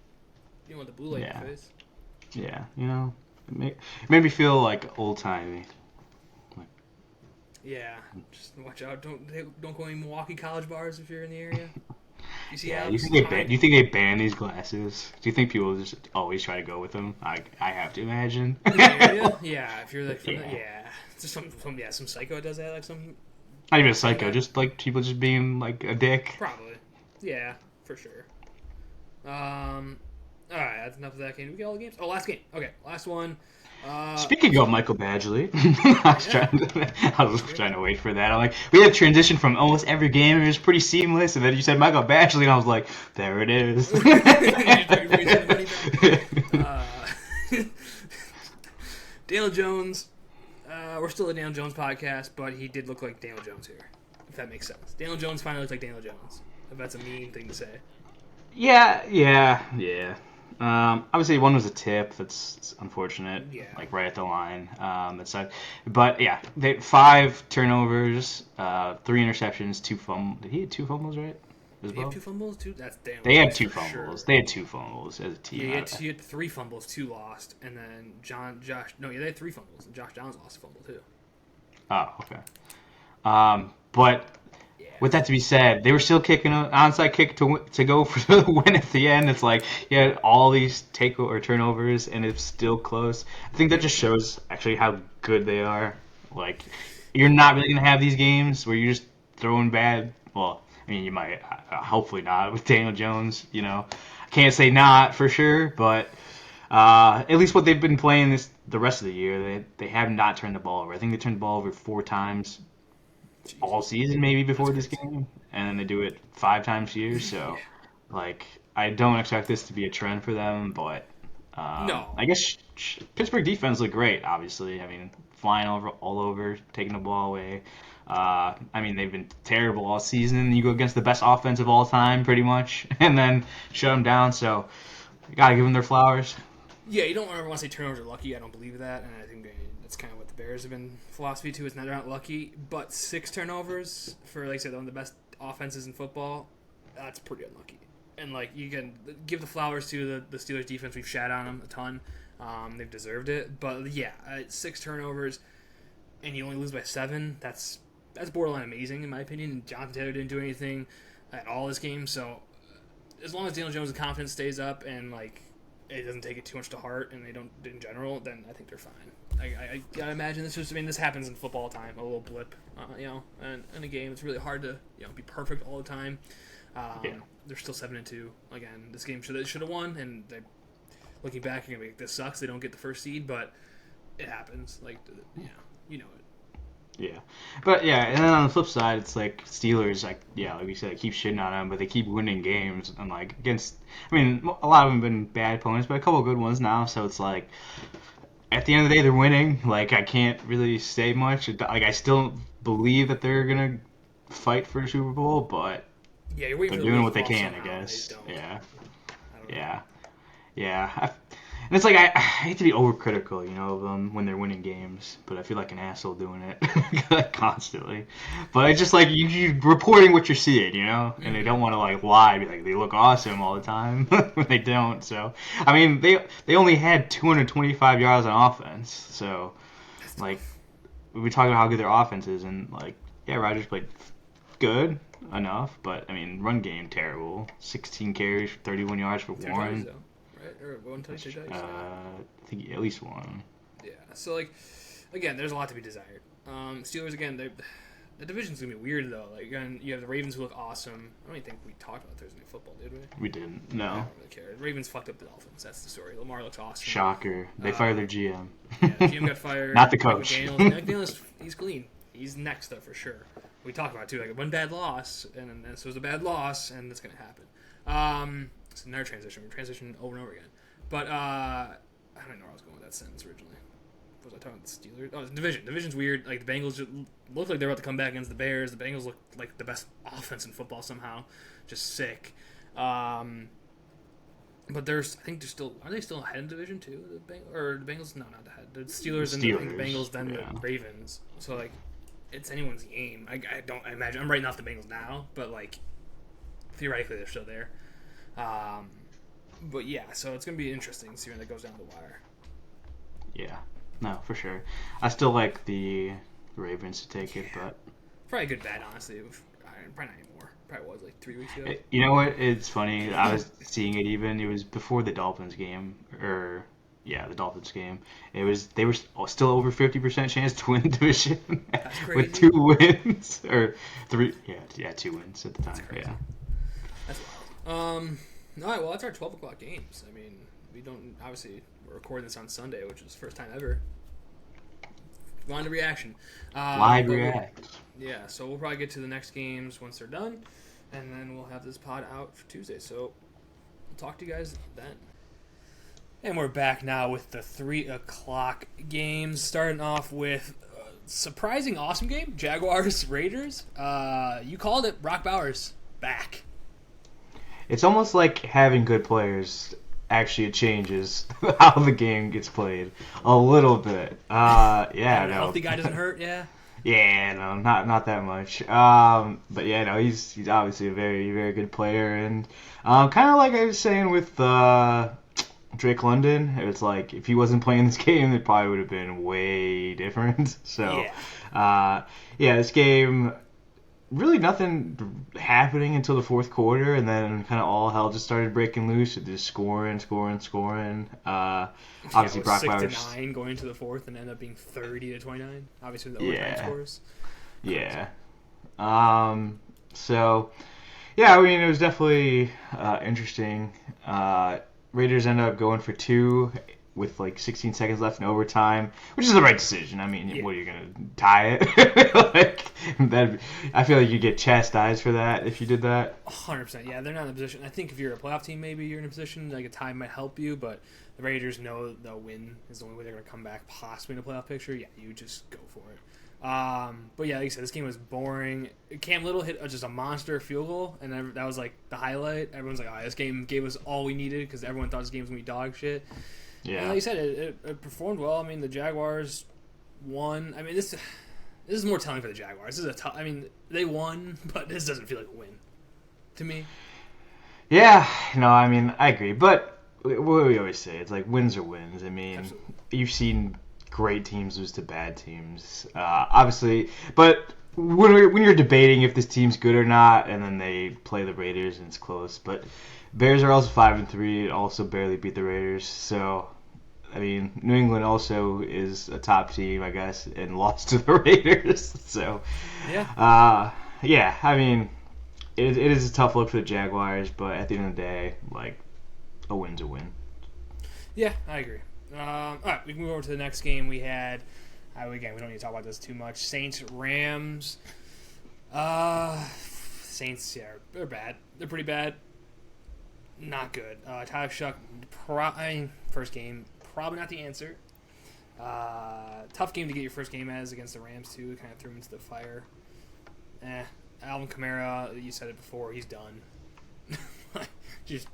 [SPEAKER 1] You don't want the blue light in your face.
[SPEAKER 2] Yeah, you know, it made me feel like old timey.
[SPEAKER 1] Yeah, just watch out. Don't go any Milwaukee college bars if you're in the area. You see
[SPEAKER 2] Yeah,
[SPEAKER 1] Alex?
[SPEAKER 2] do you think they ban these glasses? Do you think people just always try to go with them? I have to imagine.
[SPEAKER 1] In the area? Yeah, if you're like from
[SPEAKER 2] Yeah.
[SPEAKER 1] Just some psycho does that, like some.
[SPEAKER 2] Not even a psycho, just like people just being like a dick.
[SPEAKER 1] Probably. Yeah, for sure. All right, that's enough of that game. Did we get all the games? Oh, last game. Okay, last one.
[SPEAKER 2] Speaking of Michael Badgley, I was trying to wait for that. I'm like, we had transition from almost every game. It was pretty seamless, and then you said Michael Badgley, and I was like, there it is.
[SPEAKER 1] Daniel Jones. We're still a Daniel Jones podcast, but he did look like Daniel Jones here, if that makes sense. Daniel Jones finally looks like Daniel Jones, if that's a mean thing to say.
[SPEAKER 2] Yeah. Obviously, one was a tip. That's unfortunate.
[SPEAKER 1] Yeah.
[SPEAKER 2] Like right at the line. But yeah, 5 turnovers, 3 interceptions, 2 fumbles. Did he have 2 fumbles, right?
[SPEAKER 1] Did he have 2 fumbles too? That's damn.
[SPEAKER 2] They had 2
[SPEAKER 1] for
[SPEAKER 2] fumbles.
[SPEAKER 1] sure.
[SPEAKER 2] They had 2 fumbles as a team.
[SPEAKER 1] Yeah, he had 3 fumbles, 2 lost, and then they had 3 fumbles, and Josh Downs lost a fumble too.
[SPEAKER 2] Oh, okay. But with that to be said, they were still kicking an onside kick to go for the win at the end. It's like you had all these turnovers, and it's still close. I think that just shows actually how good they are. Like, you're not really gonna have these games where you're just throwing bad. Well, I mean, you might, hopefully not with Daniel Jones. I can't say not for sure, but at least what they've been playing the rest of the year, they have not turned the ball over. I think they turned the ball over 4 times
[SPEAKER 1] Jeez,
[SPEAKER 2] all season, maybe
[SPEAKER 1] that's
[SPEAKER 2] before this
[SPEAKER 1] crazy.
[SPEAKER 2] game, and then they do it 5 times here.
[SPEAKER 1] Yeah.
[SPEAKER 2] So, like, I don't expect this to be a trend for them, but I
[SPEAKER 1] No.
[SPEAKER 2] guess Pittsburgh defense looked great. Obviously, I mean, flying all over, taking the ball away. I mean, they've been terrible all season. You go against the best offense of all time, pretty much, and then shut them down. So, you gotta give them their flowers.
[SPEAKER 1] Yeah, you don't ever want to say turnovers are lucky. I don't believe that, and I think that's kind of what the Bears have been philosophy too. Is not they're not lucky, but 6 turnovers for like I said one of the best offenses in football, that's pretty unlucky. And like you can give the flowers to the Steelers defense. We've shat on them a ton. They've deserved it, but yeah, 6 turnovers, and you only lose by 7. That's borderline amazing in my opinion. And Jonathan Taylor didn't do anything at all this game, so as long as Daniel Jones' confidence stays up and like it doesn't take it too much to heart and they don't in general, then I think they're fine. I imagine this happens in football all the time, a little blip, and in a game it's really hard to be perfect all the time.
[SPEAKER 2] Yeah.
[SPEAKER 1] They're still 7-2. Again, this game should have won, and they, looking back, you're gonna be like, this sucks. They don't get the first seed, but it happens. Like, you know it.
[SPEAKER 2] Yeah, but yeah, and then on the flip side, it's like Steelers, like like we said, keep shitting on them, but they keep winning games, and like against, I mean, a lot of them have been bad opponents, but a couple of good ones now. So it's like, at the end of the day, they're winning. Like I can't really say much. Like I still believe that they're gonna fight for the Super Bowl, but
[SPEAKER 1] Yeah, you're waiting
[SPEAKER 2] they're
[SPEAKER 1] for the
[SPEAKER 2] doing
[SPEAKER 1] wave
[SPEAKER 2] what they
[SPEAKER 1] off
[SPEAKER 2] can, I
[SPEAKER 1] somehow, and they
[SPEAKER 2] guess.
[SPEAKER 1] don't.
[SPEAKER 2] Yeah,
[SPEAKER 1] I don't know.
[SPEAKER 2] yeah. Yeah, and it's like I hate to be overcritical, of them when they're winning games, but I feel like an asshole doing it constantly. But it's just like you reporting what you're seeing, and they don't want to like lie, be like they look awesome all the time when they don't. So I mean they only had 225 yards on offense, so
[SPEAKER 1] That's
[SPEAKER 2] like
[SPEAKER 1] tough.
[SPEAKER 2] we talk about how good their offense is, and like yeah, Rodgers played good enough, but I mean run game terrible. 16 carries, 31 yards for
[SPEAKER 1] Two touchdowns
[SPEAKER 2] Warren.
[SPEAKER 1] though, right? Or one touch, two touchdowns.
[SPEAKER 2] I think at least one.
[SPEAKER 1] Yeah. So like, again, there's a lot to be desired. Steelers again, the division's gonna be weird though. Like, again, you have the Ravens who look awesome. I don't even think we talked about Thursday Night Football, did we?
[SPEAKER 2] We didn't.
[SPEAKER 1] I
[SPEAKER 2] No.
[SPEAKER 1] don't really care. The Ravens fucked up the Dolphins. That's the story. Lamar looks awesome.
[SPEAKER 2] Shocker. They fired their GM.
[SPEAKER 1] Yeah, the GM got fired.
[SPEAKER 2] Not the
[SPEAKER 1] Mike
[SPEAKER 2] coach.
[SPEAKER 1] McDaniels, he's clean. He's next though for sure. We talked about it too. Like one bad loss, and this was a bad loss, and it's gonna happen. It's another transition. We transition over and over again. But I don't know where I was going with that sentence originally. Was I talking about the Steelers? Oh, division. Division's weird. Like the Bengals just look like they're about to come back against the Bears. The Bengals look like the best offense in football somehow. Just sick. But I think they're still. Are they still ahead in division too? The Bengals? No, not ahead. The Steelers and the Bengals, then
[SPEAKER 2] yeah.
[SPEAKER 1] the Ravens. So like, it's anyone's game. I imagine. I'm writing off the Bengals now, but like, theoretically they're still there. But yeah, so it's gonna be interesting to see when that goes down the wire.
[SPEAKER 2] Yeah. No, for sure. I still like the Ravens to take it, but
[SPEAKER 1] Probably a good bet, honestly. Probably not anymore. Probably was like 3 weeks ago.
[SPEAKER 2] you know what? It's funny. I was seeing it even. It was before the Dolphins game, or yeah, the Dolphins game. They were still over 50% chance to win the division
[SPEAKER 1] That's
[SPEAKER 2] with
[SPEAKER 1] crazy.
[SPEAKER 2] 2 wins or 3. Yeah, 2 wins at the time.
[SPEAKER 1] crazy.
[SPEAKER 2] Yeah.
[SPEAKER 1] That's wild. All right, well, that's our 12 o'clock games. I mean, we're recording this on Sunday, which is the first time ever. Blind reaction.
[SPEAKER 2] Live react.
[SPEAKER 1] Yeah, so we'll probably get to the next games once they're done, and then we'll have this pod out for Tuesday. So we'll talk to you guys then. And we're back now with the 3 o'clock games, starting off with a surprising awesome game, Jaguars-Raiders. You called it, Brock Bowers, back.
[SPEAKER 2] It's almost like having good players actually changes how the game gets played a little bit. Yeah,
[SPEAKER 1] A
[SPEAKER 2] no.
[SPEAKER 1] healthy guy doesn't hurt, yeah.
[SPEAKER 2] Yeah, no, not that much. But yeah, no, he's obviously a very very good player, and kind of like I was saying with Drake London, it's like if he wasn't playing this game, it probably would have been way different. So, yeah, this game. Really nothing happening until the fourth quarter, and then kind of all hell just started breaking loose. Just scoring. Obviously, Brock Bowers
[SPEAKER 1] 6-9 going into the fourth, and end up being 30-29. Obviously, the overtime scores.
[SPEAKER 2] Yeah. So, Yeah, I mean, it was definitely interesting. Raiders ended up going for two with like 16 seconds left in overtime, which is the right decision. I mean,
[SPEAKER 1] Yeah.
[SPEAKER 2] what are you gonna tie it? Like that, I feel like you get chastised for that if you did that.
[SPEAKER 1] 100%. Yeah, they're not in a position. I think if you're a playoff team, maybe you're in a position like a tie might help you, but the Raiders know they'll win is the only way they're going to come back possibly in a playoff picture. Yeah, you just go for it. But yeah, like you said, this game was boring. Cam Little hit just a monster field goal, and that was like the highlight. Everyone's like, "Oh, this game gave us all we needed," because everyone thought this game was gonna be dog shit.
[SPEAKER 2] Yeah.
[SPEAKER 1] And like you said, it performed well. I mean, the Jaguars won. I mean, this is more telling for the Jaguars. This is a tough. I mean, they won, but this doesn't feel like a win to me.
[SPEAKER 2] Yeah, no, I mean, I agree, but what we always say, it's like wins are wins. I mean,
[SPEAKER 1] Absolutely.
[SPEAKER 2] you've seen great teams lose to bad teams, obviously, but when you're debating if this team's good or not, and then they play the Raiders and it's close, but Bears are also 5-3, also barely beat the Raiders, so I mean, New England also is a top team, I guess, and lost to the Raiders, so yeah, I mean. It is a tough look for the Jaguars, but at the end of the day, like, a win's a win.
[SPEAKER 1] Yeah, I agree. All right, we can move over to the next game. We had, again, we don't need to talk about this too much. Saints Rams. Saints, yeah, they're bad. They're pretty bad. Not good. Tyler Shuck, first game, probably not the answer. Tough game to get your first game as against the Rams too. Kind of threw him into the fire. Alvin Kamara, you said it before, he's done. He's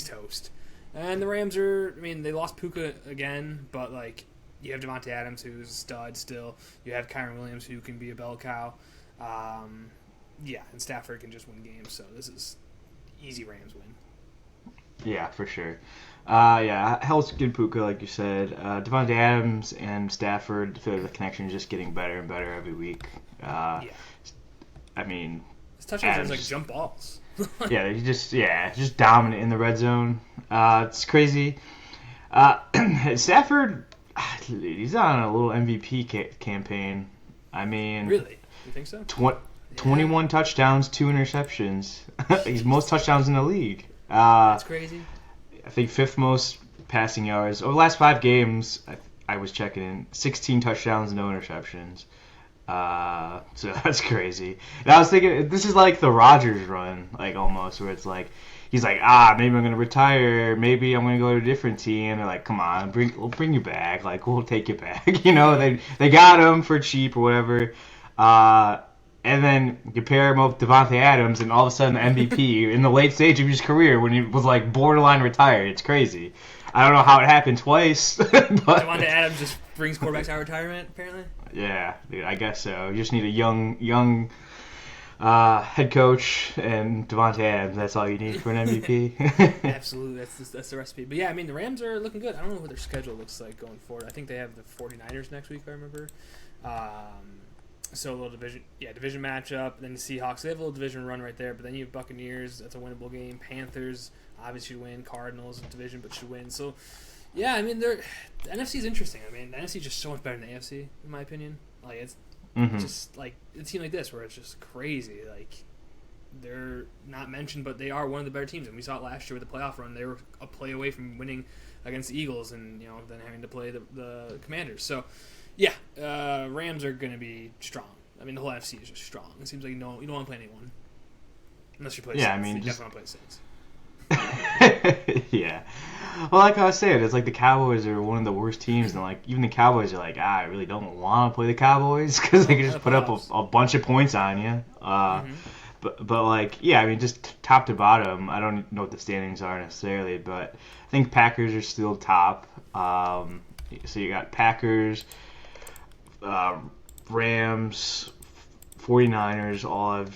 [SPEAKER 1] toast. And the Rams they lost Puka again, but like you have Devontae Adams who's a stud still. You have Kyron Williams who can be a bell cow. And Stafford can just win games. So this is easy Rams win.
[SPEAKER 2] Yeah, for sure. Helps good Puka, like you said. Devontae Adams and Stafford, I feel like the connection is just getting better and better every week. I mean,
[SPEAKER 1] his touchdowns are like jump balls.
[SPEAKER 2] just dominant in the red zone. It's crazy. Stafford, he's on a little MVP campaign. I mean,
[SPEAKER 1] really? You think so?
[SPEAKER 2] 21 touchdowns, 2 interceptions. He's most touchdowns in the league.
[SPEAKER 1] That's crazy.
[SPEAKER 2] I think 5th most passing yards. Over the last 5 games, I was checking in, 16 touchdowns, no interceptions. So that's crazy. And I was thinking, this is like the Rodgers run, like almost, where it's like, he's like, maybe I'm going to retire, maybe I'm going to go to a different team. They're like, come on, we'll bring you back, like, we'll take you back. They got him for cheap or whatever. And then you pair him up with Devontae Adams, and all of a sudden the MVP in the late stage of his career when he was like borderline retired. It's crazy. I don't know how it happened twice. But
[SPEAKER 1] Devontae Adams just brings quarterbacks out of retirement, apparently.
[SPEAKER 2] Yeah, I guess so. You just need a young head coach and Devontae Adams. That's all you need for an MVP.
[SPEAKER 1] Absolutely, that's the recipe. But yeah, I mean the Rams are looking good. I don't know what their schedule looks like going forward. I think they have the 49ers next week. I remember. So a little division matchup. Then the Seahawks, they have a little division run right there. But then you have Buccaneers, that's a winnable game. Panthers obviously should win. Cardinals division, but should win. So yeah, I mean the NFC is interesting. I mean the NFC is just so much better than the AFC in my opinion. Like it's just like a team like this where it's just crazy. Like they're not mentioned, but they are one of the better teams. And we saw it last year with the playoff run. They were a play away from winning against the Eagles, and then having to play the Commanders. So. Yeah, Rams are going to be strong. I mean, the whole NFC is just strong. It seems like you don't want to play anyone. Unless you play the Saints.
[SPEAKER 2] I mean,
[SPEAKER 1] you definitely want to play the Saints.
[SPEAKER 2] Yeah. Well, like I was saying, it's like the Cowboys are one of the worst teams, and like even the Cowboys are like, I really don't want to play the Cowboys because they can just put up a bunch of points on you. But like, yeah, I mean, just top to bottom, I don't know what the standings are necessarily, but I think Packers are still top. So you got Packers, Rams, 49ers all have,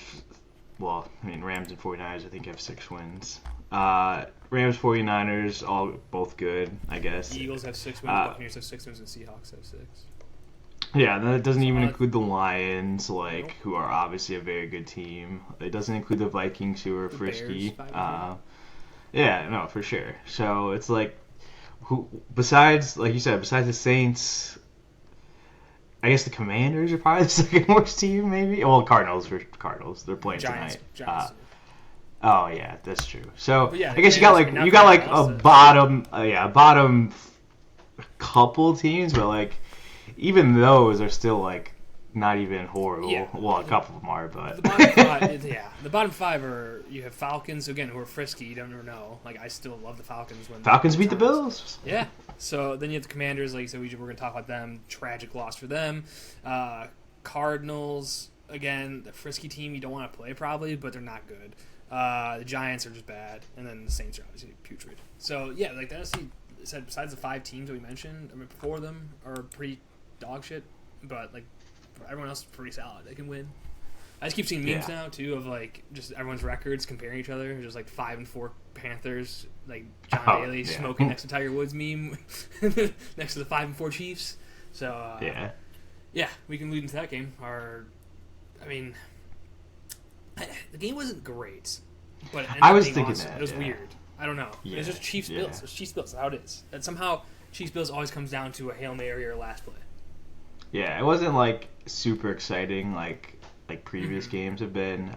[SPEAKER 2] Rams and 49ers I think have 6 wins. Rams, 49ers, all both good, I guess.
[SPEAKER 1] The Eagles have 6 wins, Buccaneers have 6 wins, and Seahawks have 6.
[SPEAKER 2] Yeah, that doesn't even include the Lions, who are obviously a very good team. It doesn't include the Vikings, who are frisky. Yeah, no, for sure. So it's like, besides, like you said, besides the Saints, I guess the Commanders are probably the second worst team, maybe. Well, Cardinals. They're playing
[SPEAKER 1] Giants.
[SPEAKER 2] tonight. Oh yeah, that's true. So
[SPEAKER 1] But yeah,
[SPEAKER 2] I guess you got like a bottom couple teams, but like even those are still like not even horrible.
[SPEAKER 1] Yeah.
[SPEAKER 2] Well, a couple of them are, but
[SPEAKER 1] The bottom five, the bottom five are you have Falcons again, who are frisky. You don't ever know. Like I still love the Falcons when
[SPEAKER 2] Falcons beat the Bills.
[SPEAKER 1] Yeah. So then you have the Commanders. Like you said, we're going to talk about them. Tragic loss for them. Cardinals again, the frisky team you don't want to play probably, but they're not good. The Giants are just bad, and then the Saints are obviously putrid. So yeah, like the NFC said, besides the 5 teams that we mentioned, I mean, 4 of them are pretty dog shit, but like everyone else is pretty solid. They can win. I just keep seeing memes now too of like just everyone's records comparing each other. Just like 5-4 Panthers, like John Daly smoking next to Tiger Woods meme, next to the 5-4 Chiefs. So yeah, we can lead into that game. The game wasn't great, but
[SPEAKER 2] I was thinking awesome.
[SPEAKER 1] It was weird. I don't know.
[SPEAKER 2] Yeah.
[SPEAKER 1] It's just Chiefs Bills. It's Chiefs Bills. That's how it is. And somehow Chiefs Bills always comes down to a Hail Mary or last play. Yeah,
[SPEAKER 2] it wasn't like super exciting like previous games have been,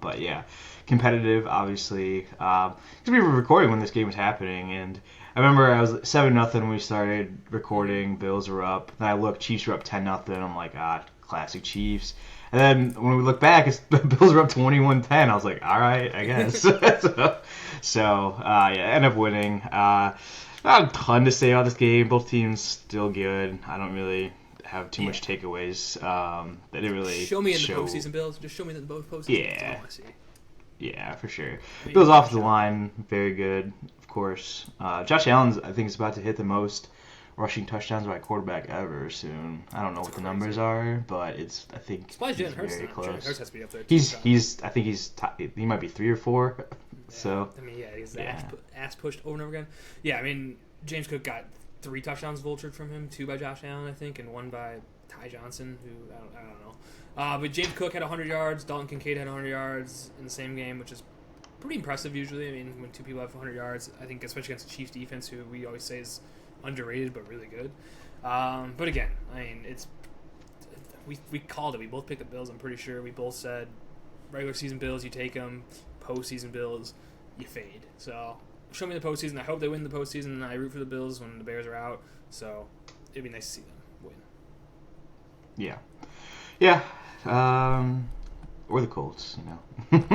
[SPEAKER 2] but yeah, competitive obviously. Because we were recording when this game was happening, and I remember I was 7-0 when we started recording. Bills were up. Then I looked, Chiefs were up 10-0. I'm like, classic Chiefs. And then when we look back, the Bills were up 21-10. I was like, all right, I guess. so ended up winning. Not a ton to say about this game. Both teams still good. I don't really have too much takeaways. They didn't really
[SPEAKER 1] show me in the postseason, Bills. Just show me in both postseason.
[SPEAKER 2] Yeah.
[SPEAKER 1] That's all I want to see.
[SPEAKER 2] Yeah, for sure. Bills offensive line, very good, of course. Josh Allen, I think, is about to hit the most rushing touchdowns by a quarterback ever soon. I don't know what the numbers are, but it's very close.
[SPEAKER 1] Jalen Hurts has to be up there.
[SPEAKER 2] I think he might be 3 or 4.
[SPEAKER 1] Yeah.
[SPEAKER 2] So
[SPEAKER 1] I mean, he's ass pushed over and over again. Yeah, I mean, James Cook got 3 touchdowns vultured from him, 2 by Josh Allen, I think, and 1 by Ty Johnson, who I don't know. But James Cook had 100 yards. Dalton Kincaid had 100 yards in the same game, which is pretty impressive usually. I mean, when 2 people have 100 yards, I think especially against the Chiefs defense, who we always say is underrated but really good. But again, I mean, we called it. We both picked the Bills. I'm pretty sure we both said regular season Bills, you take them. Postseason Bills, you fade. So show me the postseason. I hope they win the postseason. I root for the Bills when the Bears are out. So it'd be nice to see them win.
[SPEAKER 2] Yeah. Or the Colts, you know.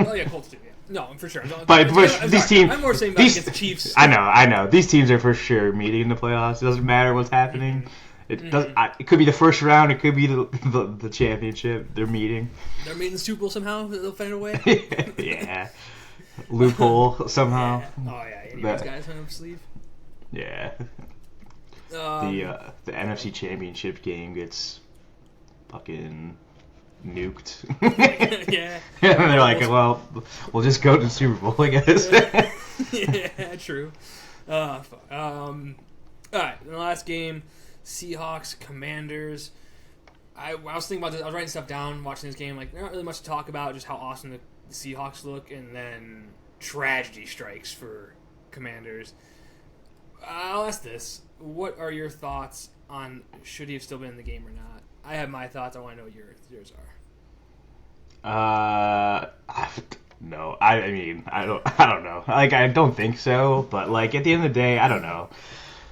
[SPEAKER 1] Oh yeah, Colts too. Yeah. No, for sure.
[SPEAKER 2] But these teams,
[SPEAKER 1] I'm more saying about against the Chiefs.
[SPEAKER 2] I know. These teams are for sure meeting in the playoffs. It doesn't matter what's happening. It does. It could be the first round. It could be the championship. They're meeting.
[SPEAKER 1] They're meeting the Super Bowl somehow. They'll find a way.
[SPEAKER 2] Yeah. Loophole somehow.
[SPEAKER 1] Yeah. Oh yeah. Any of those guys on their sleeve.
[SPEAKER 2] Yeah. The NFC Championship game gets fucking nuked.
[SPEAKER 1] Yeah.
[SPEAKER 2] And they're like, well, we'll just go to the Super Bowl, I guess.
[SPEAKER 1] Yeah, true. All right, the last game, Seahawks, Commanders. I was thinking about this. I was writing stuff down, watching this game. Like, not really much to talk about, just how awesome the Seahawks look, and then tragedy strikes for Commanders. I'll ask this. What are your thoughts on should he have still been in the game or not? I have my thoughts. I want to know what yours
[SPEAKER 2] are. No. I mean, I don't know. Like, I don't think so. But like at the end of the day, I don't know.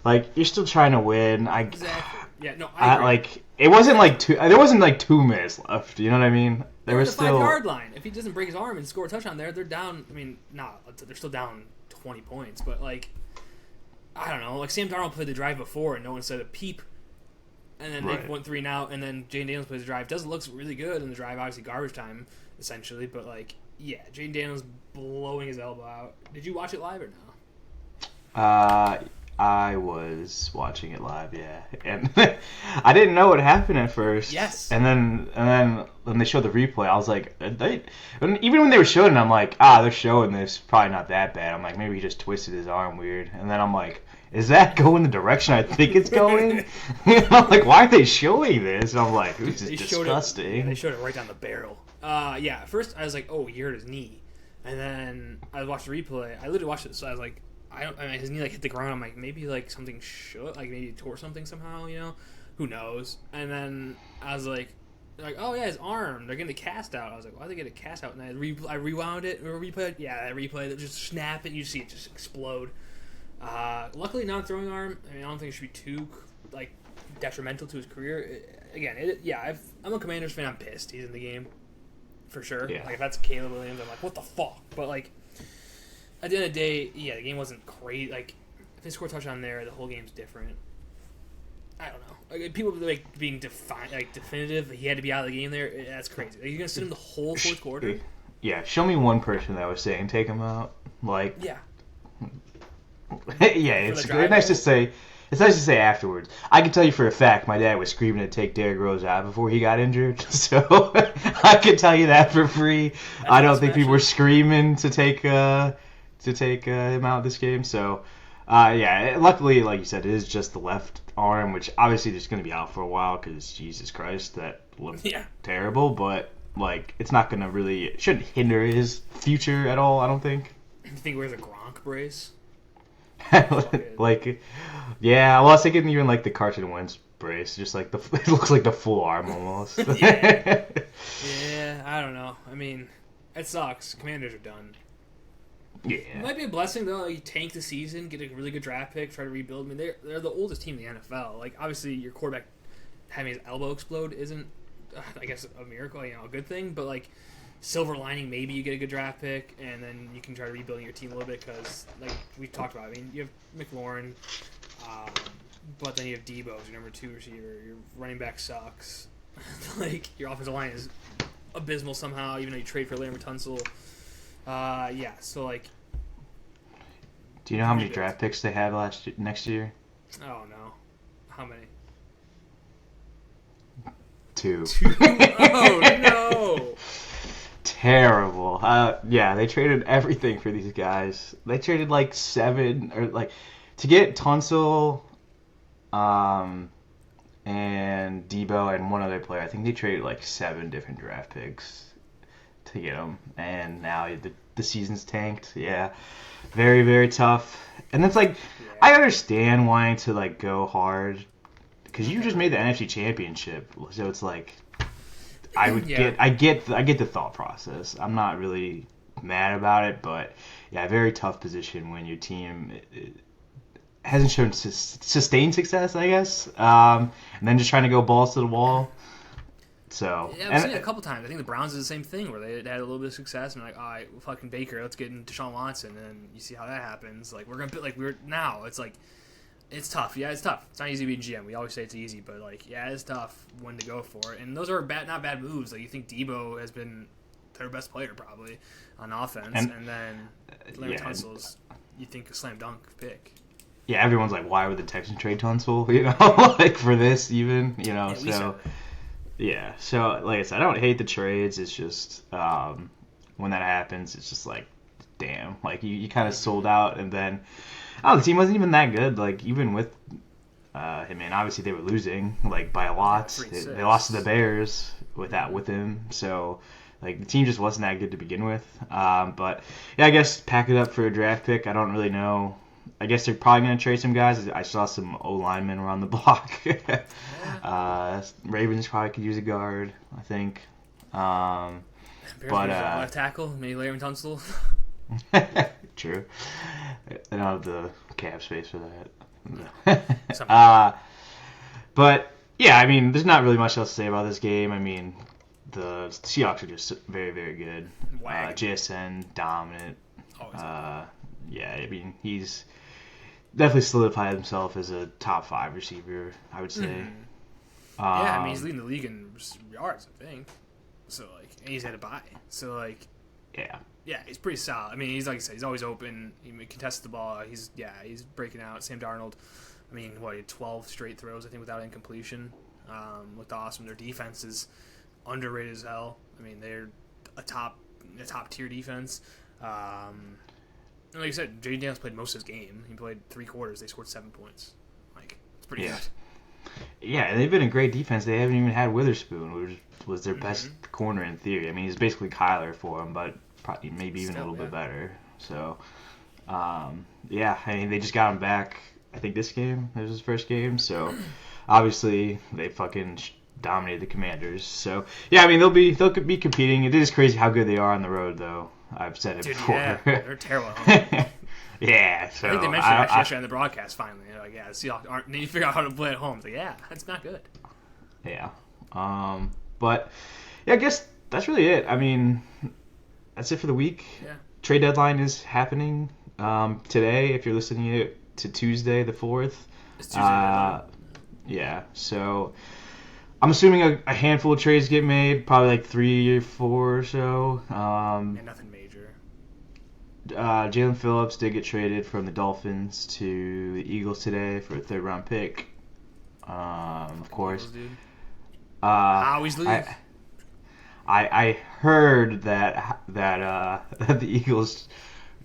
[SPEAKER 2] Like, you're still trying to win.
[SPEAKER 1] Exactly. Yeah. No. I agree.
[SPEAKER 2] Like, it wasn't like there wasn't like 2 minutes left. You know what I mean?
[SPEAKER 1] There was still the 5-yard line. If he doesn't break his arm and score a touchdown there, they're down. I mean, they're still down 20 points. But like, I don't know. Like Sam Darnold played the drive before, and no one said a peep. And then they went 3 and out, and then Jane Daniels plays the drive. Doesn't look really good in the drive, obviously garbage time, essentially. But, like, yeah, Jane Daniels blowing his elbow out. Did you watch it live or no?
[SPEAKER 2] I was watching it live, yeah. And I didn't know what happened at first.
[SPEAKER 1] Yes.
[SPEAKER 2] And then when they showed the replay, I was like, even when they were showing it, I'm like, they're showing this. Probably not that bad. I'm like, maybe he just twisted his arm weird. And then I'm like, is that going the direction I think it's going? I'm like, why are they showing this? And I'm like, this is disgusting.
[SPEAKER 1] They showed it right down the barrel. At first I was like, oh, he hurt his knee. And then I watched the replay. I literally watched it, so I was like, his knee like hit the ground. I'm like, maybe like something shook, like maybe he tore something somehow, you know? Who knows? And then I was like, like, oh yeah, his arm. They're getting the cast out. I was like, why they get a cast out? And I rewound it or replayed. Yeah, that replay that just snap it. You see it just explode. Luckily, non-throwing arm. I mean, I don't think it should be too like detrimental to his career. I'm a Commanders fan. I'm pissed. He's in the game for sure.
[SPEAKER 2] Yeah.
[SPEAKER 1] Like if that's Caleb Williams, I'm like, what the fuck? But like at the end of the day, yeah, the game wasn't great. Like if they score a touchdown there, the whole game's different. I don't know. Like, people like being definitive. He had to be out of the game there. That's crazy. Like, you're gonna sit him the whole fourth quarter.
[SPEAKER 2] Yeah, show me one person that was saying take him out. Like,
[SPEAKER 1] yeah,
[SPEAKER 2] yeah, it's nice to say. It's nice to say afterwards. I can tell you for a fact, my dad was screaming to take Derrick Rose out before he got injured. So I can tell you that for free. I don't think people were screaming to take him out this game. So. Yeah, luckily, like you said, it is just the left arm, which obviously is going to be out for a while because Jesus Christ, that looked terrible. But like, it's not going to really, it shouldn't hinder his future at all. I don't think.
[SPEAKER 1] You think he wears a Gronk brace?
[SPEAKER 2] Like, yeah. Well, I was thinking even like the Carson Wentz brace, just like it looks like the full arm almost.
[SPEAKER 1] Yeah, I don't know. I mean, it sucks. Commanders are done.
[SPEAKER 2] Yeah.
[SPEAKER 1] It might be a blessing though. Like, you tank the season, get a really good draft pick, try to rebuild. I mean, they're the oldest team in the NFL. Like, obviously, your quarterback having his elbow explode isn't, I guess, a miracle. A good thing. But like, silver lining, maybe you get a good draft pick, and then you can try to rebuild your team a little bit because, like we've talked about. I mean, you have McLaurin, but then you have Debo as your number 2 receiver. Your running back sucks. Like, your offensive line is abysmal somehow, even though you trade for Larry Tunsil. So like.
[SPEAKER 2] Do you know how many draft picks they have next year?
[SPEAKER 1] Oh no, how many?
[SPEAKER 2] 2.
[SPEAKER 1] Oh no.
[SPEAKER 2] Terrible. Yeah, they traded everything for these guys. They traded like 7 or like to get Tunsil, and Debo and one other player. I think they traded like 7 different draft picks to get them, and now the season's tanked. Yeah, very very tough. And it's like I understand wanting to like go hard because you just made the NFC Championship, so it's like I get the thought process. I'm not really mad about it, but yeah, very tough position when your team hasn't shown sustained success, I guess, and then just trying to go balls to the wall. So
[SPEAKER 1] yeah, I've seen it a couple times. I think the Browns did the same thing where they had a little bit of success and like, all right, fucking Baker, let's get in Deshaun Watson, and you see how that happens. Like it's like it's tough. Yeah, it's tough. It's not easy to be GM. We always say it's easy, but like, yeah, it's tough when to go for it. And those are not bad moves. Like, you think Debo has been their best player probably on offense, and then Larry Tunsil's, you think, a slam dunk pick.
[SPEAKER 2] Yeah, everyone's like, why would the Texans trade Tunsil? You know, like for this even, you know. Yeah, so like I said, I don't hate the trades. It's just when that happens, it's just like, damn, like you kind of sold out, and then the team wasn't even that good. Like even with him, and obviously they were losing like by a lot. They lost to the Bears with him, so like the team just wasn't that good to begin with. But yeah, I guess pack it up for a draft pick. I don't really know. I guess they're probably going to trade some guys. I saw some O-linemen around the block. Ravens probably could use a guard, I think. But
[SPEAKER 1] left tackle, maybe Larry Tunsil.
[SPEAKER 2] True. I don't have the cap space for that. But yeah, I mean, there's not really much else to say about this game. I mean, the Seahawks are just very, very good. JSN dominant. Yeah, I mean, he's definitely solidified himself as a top 5 receiver, I would say.
[SPEAKER 1] Mm-hmm. I mean, he's leading the league in yards, I think. So, like, and he's had a bye. So, like, yeah, he's pretty solid. I mean, he's like I said, he's always open. He contests the ball. He's breaking out. Sam Darnold, I mean, he had 12 straight throws, I think, without incompletion. Looked awesome. Their defense is underrated as hell. I mean, they're a top tier defense. Like I said, J.D. Daniels played most of his game. He played 3 quarters. They scored 7 points. Like, it's pretty good.
[SPEAKER 2] Yeah, they've been a great defense. They haven't even had Witherspoon, which was their best corner in theory. I mean, he's basically Kyler for them, but probably maybe even a little bit better. So, I mean, they just got him back. I think this game was his first game. So, obviously, they fucking dominated the Commanders. So yeah, I mean they'll be competing. It is crazy how good they are on the road, though. I've said it before.
[SPEAKER 1] Yeah, they're terrible at home.
[SPEAKER 2] Yeah, so
[SPEAKER 1] I think they mentioned it yesterday on the broadcast. Finally, they're like, yeah, the Seahawks aren't. And then you figure out how to play at home. It's like, yeah, that's not good.
[SPEAKER 2] Yeah, but yeah, I guess that's really it. I mean, that's it for the week.
[SPEAKER 1] Yeah.
[SPEAKER 2] Trade deadline is happening today. If you're listening to Tuesday the 4th.
[SPEAKER 1] It's Tuesday.
[SPEAKER 2] Yeah, so I'm assuming a handful of trades get made, probably like 3 or 4 or so.
[SPEAKER 1] And nothing major.
[SPEAKER 2] Jalen Phillips did get traded from the Dolphins to the Eagles today for a 3rd round pick. Of course.
[SPEAKER 1] Eagles, dude.
[SPEAKER 2] Always
[SPEAKER 1] leave.
[SPEAKER 2] I heard that the Eagles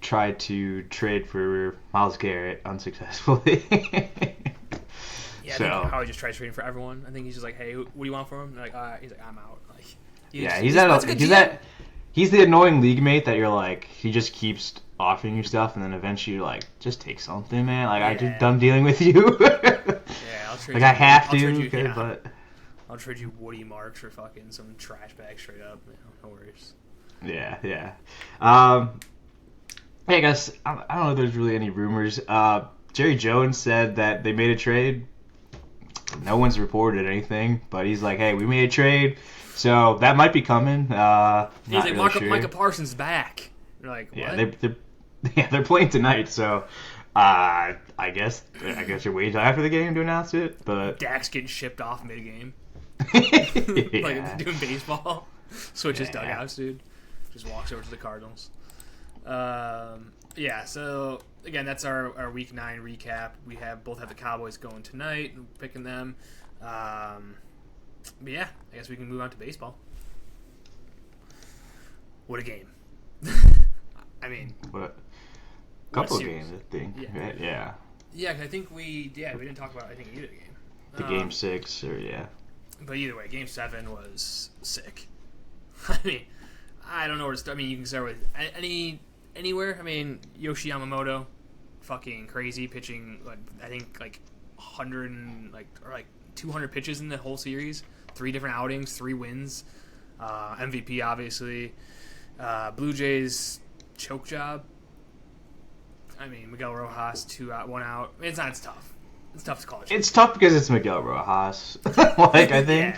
[SPEAKER 2] tried to trade for Myles Garrett unsuccessfully.
[SPEAKER 1] Yeah, I think Howie just tries trading for everyone. I think he's just like, hey, what do you want from him? They're like, he's like, I'm out. Like,
[SPEAKER 2] he's the annoying league mate that you're like, he just keeps offering you stuff, and then eventually you're like, just take something, man. Like, I'm just done dealing with you.
[SPEAKER 1] I'll trade
[SPEAKER 2] like,
[SPEAKER 1] you.
[SPEAKER 2] I have to,
[SPEAKER 1] you,
[SPEAKER 2] but
[SPEAKER 1] I'll trade you Woody Marks for fucking some trash bag straight up. No worries.
[SPEAKER 2] Yeah. I guess, I don't know if there's really any rumors. Jerry Jones said that they made a trade. No one's reported anything, but he's like, hey, we made a trade, so that might be coming.
[SPEAKER 1] He's like,
[SPEAKER 2] really sure.
[SPEAKER 1] Micah Parsons back. You're like, what?
[SPEAKER 2] Yeah, they're playing tonight, so I guess you're waiting till after the game to announce it. But
[SPEAKER 1] Dak's getting shipped off mid-game.
[SPEAKER 2] Yeah.
[SPEAKER 1] Like doing baseball. Switches dugouts, dude. Just walks over to the Cardinals. Yeah, so again, that's our Week 9 recap. We both have the Cowboys going tonight, picking them. But yeah, I guess we can move on to baseball. What a game! I mean,
[SPEAKER 2] what? Couple of games, I think.
[SPEAKER 1] Yeah.
[SPEAKER 2] Right? Yeah.
[SPEAKER 1] Yeah, I think we didn't talk about either game.
[SPEAKER 2] The game 6, or yeah.
[SPEAKER 1] But either way, game 7 was sick. I mean, I don't know where to start. I mean, you can start with anywhere. I mean, Yoshi Yamamoto, fucking crazy, pitching. I think 100 and 200 pitches in the whole series. 3 different outings, 3 wins. MVP obviously. Blue Jays choke job. I mean, Miguel Rojas 2 out, 1 out. I mean, it's tough. It's tough to call it.
[SPEAKER 2] It's tough because it's Miguel Rojas. I think.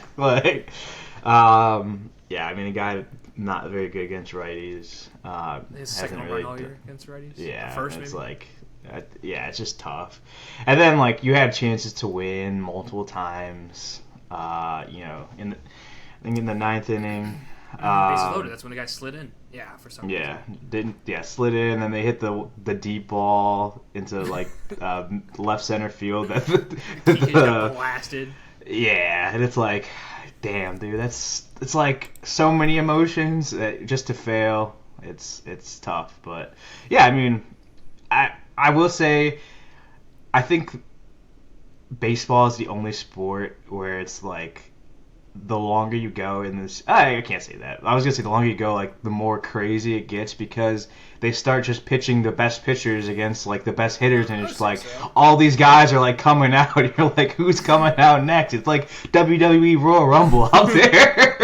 [SPEAKER 2] Yeah. I mean, a guy not very good against righties.
[SPEAKER 1] His second home run all year against righties.
[SPEAKER 2] Yeah,
[SPEAKER 1] first
[SPEAKER 2] it's
[SPEAKER 1] maybe?
[SPEAKER 2] it's just tough. And then you had chances to win multiple times. I think in the 9th inning.
[SPEAKER 1] Bases loaded. That's when the guy slid in. Yeah, for some reason.
[SPEAKER 2] Slid in, and then they hit the deep ball into left center field.
[SPEAKER 1] He got blasted.
[SPEAKER 2] Yeah, and it's like, damn, dude, it's so many emotions just to fail. It's tough, but yeah, I mean, I will say, I think baseball is the only sport where it's the longer you go in this, I can't say that. I was gonna say the longer you go, the more crazy it gets, because they start just pitching the best pitchers against the best hitters, and it's all these guys are coming out. And you're like, who's coming out next? It's like WWE Royal Rumble out there.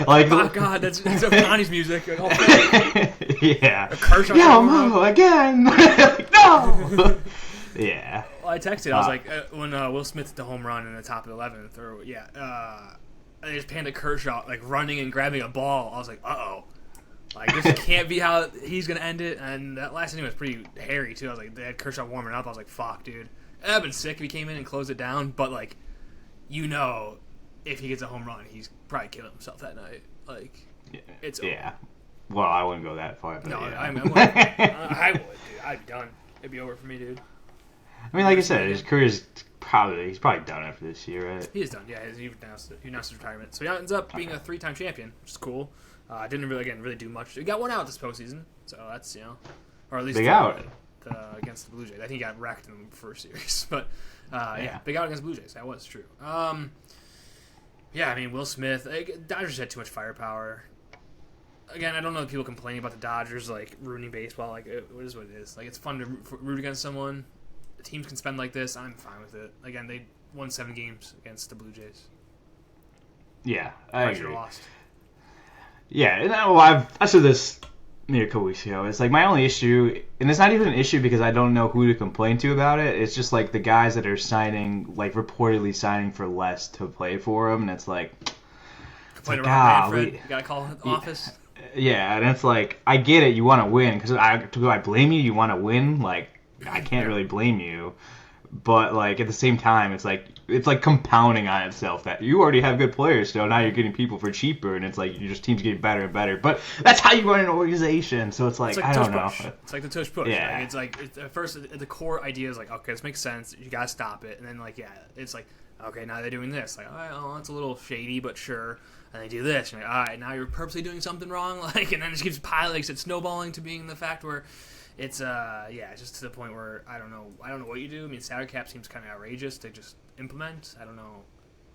[SPEAKER 1] Oh God, that's Johnny's music.
[SPEAKER 2] Yeah.
[SPEAKER 1] Yeah,
[SPEAKER 2] Mo again. No. Yeah.
[SPEAKER 1] Well, I texted. I was like, when Will Smith hit the home run in the top of the 11th, they just panned to Kershaw running and grabbing a ball. I was like, uh-oh. This can't be how he's going to end it. And that last inning was pretty hairy, too. I was like, they had Kershaw warming up. I was like, fuck, dude. It would have been sick if he came in and closed it down. But, if he gets a home run, he's probably killing himself that night. It's over.
[SPEAKER 2] Yeah. Well, I wouldn't go that far. But
[SPEAKER 1] no,
[SPEAKER 2] yeah.
[SPEAKER 1] I would, dude. I'd be done. It'd be over for me, dude.
[SPEAKER 2] I mean, like I said, his career's he's probably done after this year, right?
[SPEAKER 1] He is done, yeah. He announced his retirement. So he ends up being a 3-time champion, which is cool. Didn't really do much. He got 1 out this postseason, so that's, or at least
[SPEAKER 2] big out
[SPEAKER 1] against the Blue Jays. I think he got wrecked in the first series, but big out against the Blue Jays. That was true. Yeah, I mean, Will Smith. Dodgers had too much firepower. Again, I don't know if people complaining about the Dodgers ruining baseball. It is what it is. It's fun to root against someone. Teams can spend like this. I'm fine with it. Again, they won 7 games against the Blue Jays.
[SPEAKER 2] Yeah,
[SPEAKER 1] I
[SPEAKER 2] I
[SPEAKER 1] should have
[SPEAKER 2] agree.
[SPEAKER 1] lost.
[SPEAKER 2] Yeah, and I said this maybe a couple weeks ago. It's like my only issue, and it's not even an issue because I don't know who to complain to about it. It's just like the guys that are signing, like reportedly signing for less to play for them, and it's like
[SPEAKER 1] Complain about
[SPEAKER 2] golly.
[SPEAKER 1] Manfred. You gotta call the office.
[SPEAKER 2] Yeah, and it's like I get it, you want to win because do I blame you? You want to win? Like I can't really blame you, but like at the same time, it's like compounding on itself that you already have good players, so now you're getting people for cheaper, and it's like your team's getting better and better. But that's how you run an organization, so it's like I don't know.
[SPEAKER 1] It's like the tush push.
[SPEAKER 2] Yeah.
[SPEAKER 1] At first the core idea is like, okay, this makes sense. You gotta stop it, and then like it's like, okay, now they're doing this. Like, oh, it's a little shady, but sure. And they do this. And you're like, all right, now you're purposely doing something wrong. Like, and then it just keeps piling. It's snowballing to being the fact where it's just to the point where I don't know what you do. I mean, salary cap seems kind of outrageous to just implement. I don't know.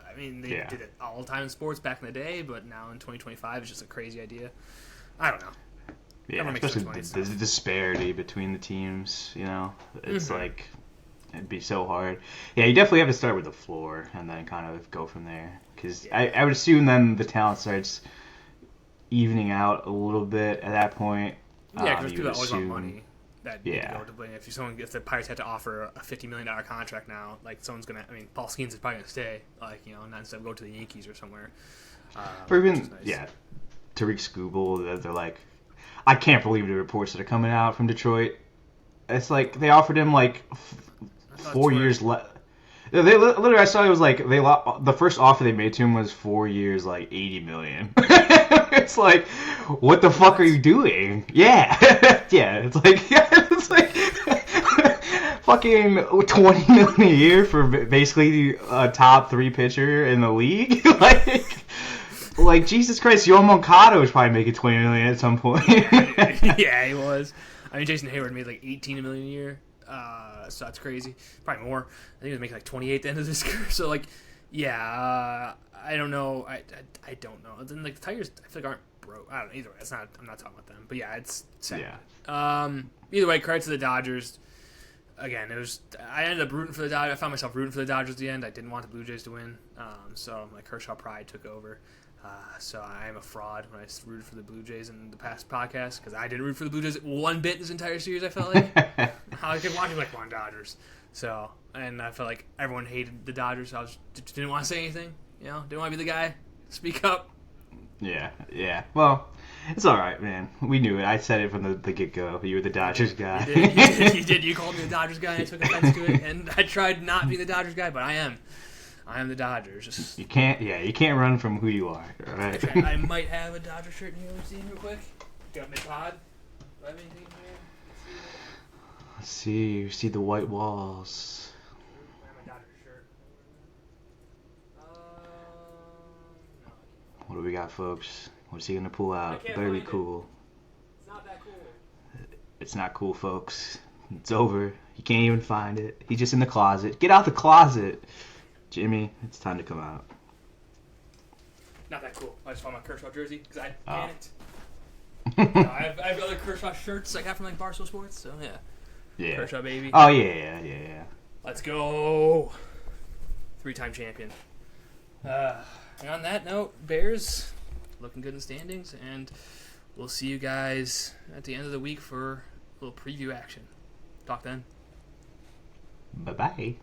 [SPEAKER 1] I mean, they did it all the time in sports back in the day, but now in 2025, it's just a crazy idea. I don't know.
[SPEAKER 2] Yeah, especially the disparity between the teams. You know, it's like it'd be so hard. Yeah, you definitely have to start with the floor and then kind of go from there. Because I would assume then the talent starts evening out a little bit at that point.
[SPEAKER 1] Yeah, because people that always want money. That
[SPEAKER 2] yeah.
[SPEAKER 1] If the Pirates had to offer a $50 million contract now, like someone's gonna. I mean, Paul Skeens is probably gonna stay. Like not instead of go to the Yankees or somewhere.
[SPEAKER 2] Or even nice. Tariq Skubal. They're like, I can't believe the reports that are coming out from Detroit. It's like they offered him like 4 years left. They literally, I saw it was like the first offer they made to him was 4 years, like $80 million. It's like, what the fuck are you doing? Yeah, yeah. It's like fucking $20 million a year for basically a top 3 pitcher in the league. like Jesus Christ, Yoel Moncada was probably making $20 million at some point.
[SPEAKER 1] Yeah, he was. I mean, Jason Hayward made like $18 million a year. So that's crazy. Probably more. I think he was making like 28 at the end of his career. So like, I don't know. I don't know. Then like the Tigers, I feel like aren't broke. I don't know. Either way, I'm not talking about them. But yeah, it's sad.
[SPEAKER 2] Yeah.
[SPEAKER 1] Either way, credit to the Dodgers. Again, I ended up rooting for the Dodgers. I found myself rooting for the Dodgers at the end. I didn't want the Blue Jays to win. So my Kershaw pride took over. So I am a fraud when I rooted for the Blue Jays in the past podcast because I didn't root for the Blue Jays one bit this entire series. I felt like I kept watching like one Dodgers. So and I felt like everyone hated the Dodgers. So I didn't want to say anything. Didn't want to be the guy. Speak up.
[SPEAKER 2] Yeah. Well, it's all right, man. We knew it. I said it from the get go. You were the Dodgers guy.
[SPEAKER 1] You did. You called me the Dodgers guy. And I took offense to it, and I tried not being the Dodgers guy, but I am. I am the Dodgers.
[SPEAKER 2] You can't run from who you are. All right.
[SPEAKER 1] Okay, I might have a Dodger shirt in here. Let's see real quick. Got my pod. Do I have anything in here?
[SPEAKER 2] Let's see. You see the white walls.
[SPEAKER 1] I have my Dodger shirt. No.
[SPEAKER 2] What do we got, folks? What's he gonna pull out? Better be cool.
[SPEAKER 1] It's not that cool.
[SPEAKER 2] It's not cool, folks. It's over. You can't even find it. He's just in the closet. Get out the closet. Jimmy, it's time to come out.
[SPEAKER 1] Not that cool. I just found my Kershaw jersey because I panicked. I have other Kershaw shirts I got from like Barstool Sports, so yeah. Kershaw baby.
[SPEAKER 2] Oh yeah.
[SPEAKER 1] Let's go. 3-time champion. And on that note, Bears looking good in the standings, and we'll see you guys at the end of the week for a little preview action. Talk then.
[SPEAKER 2] Bye-bye.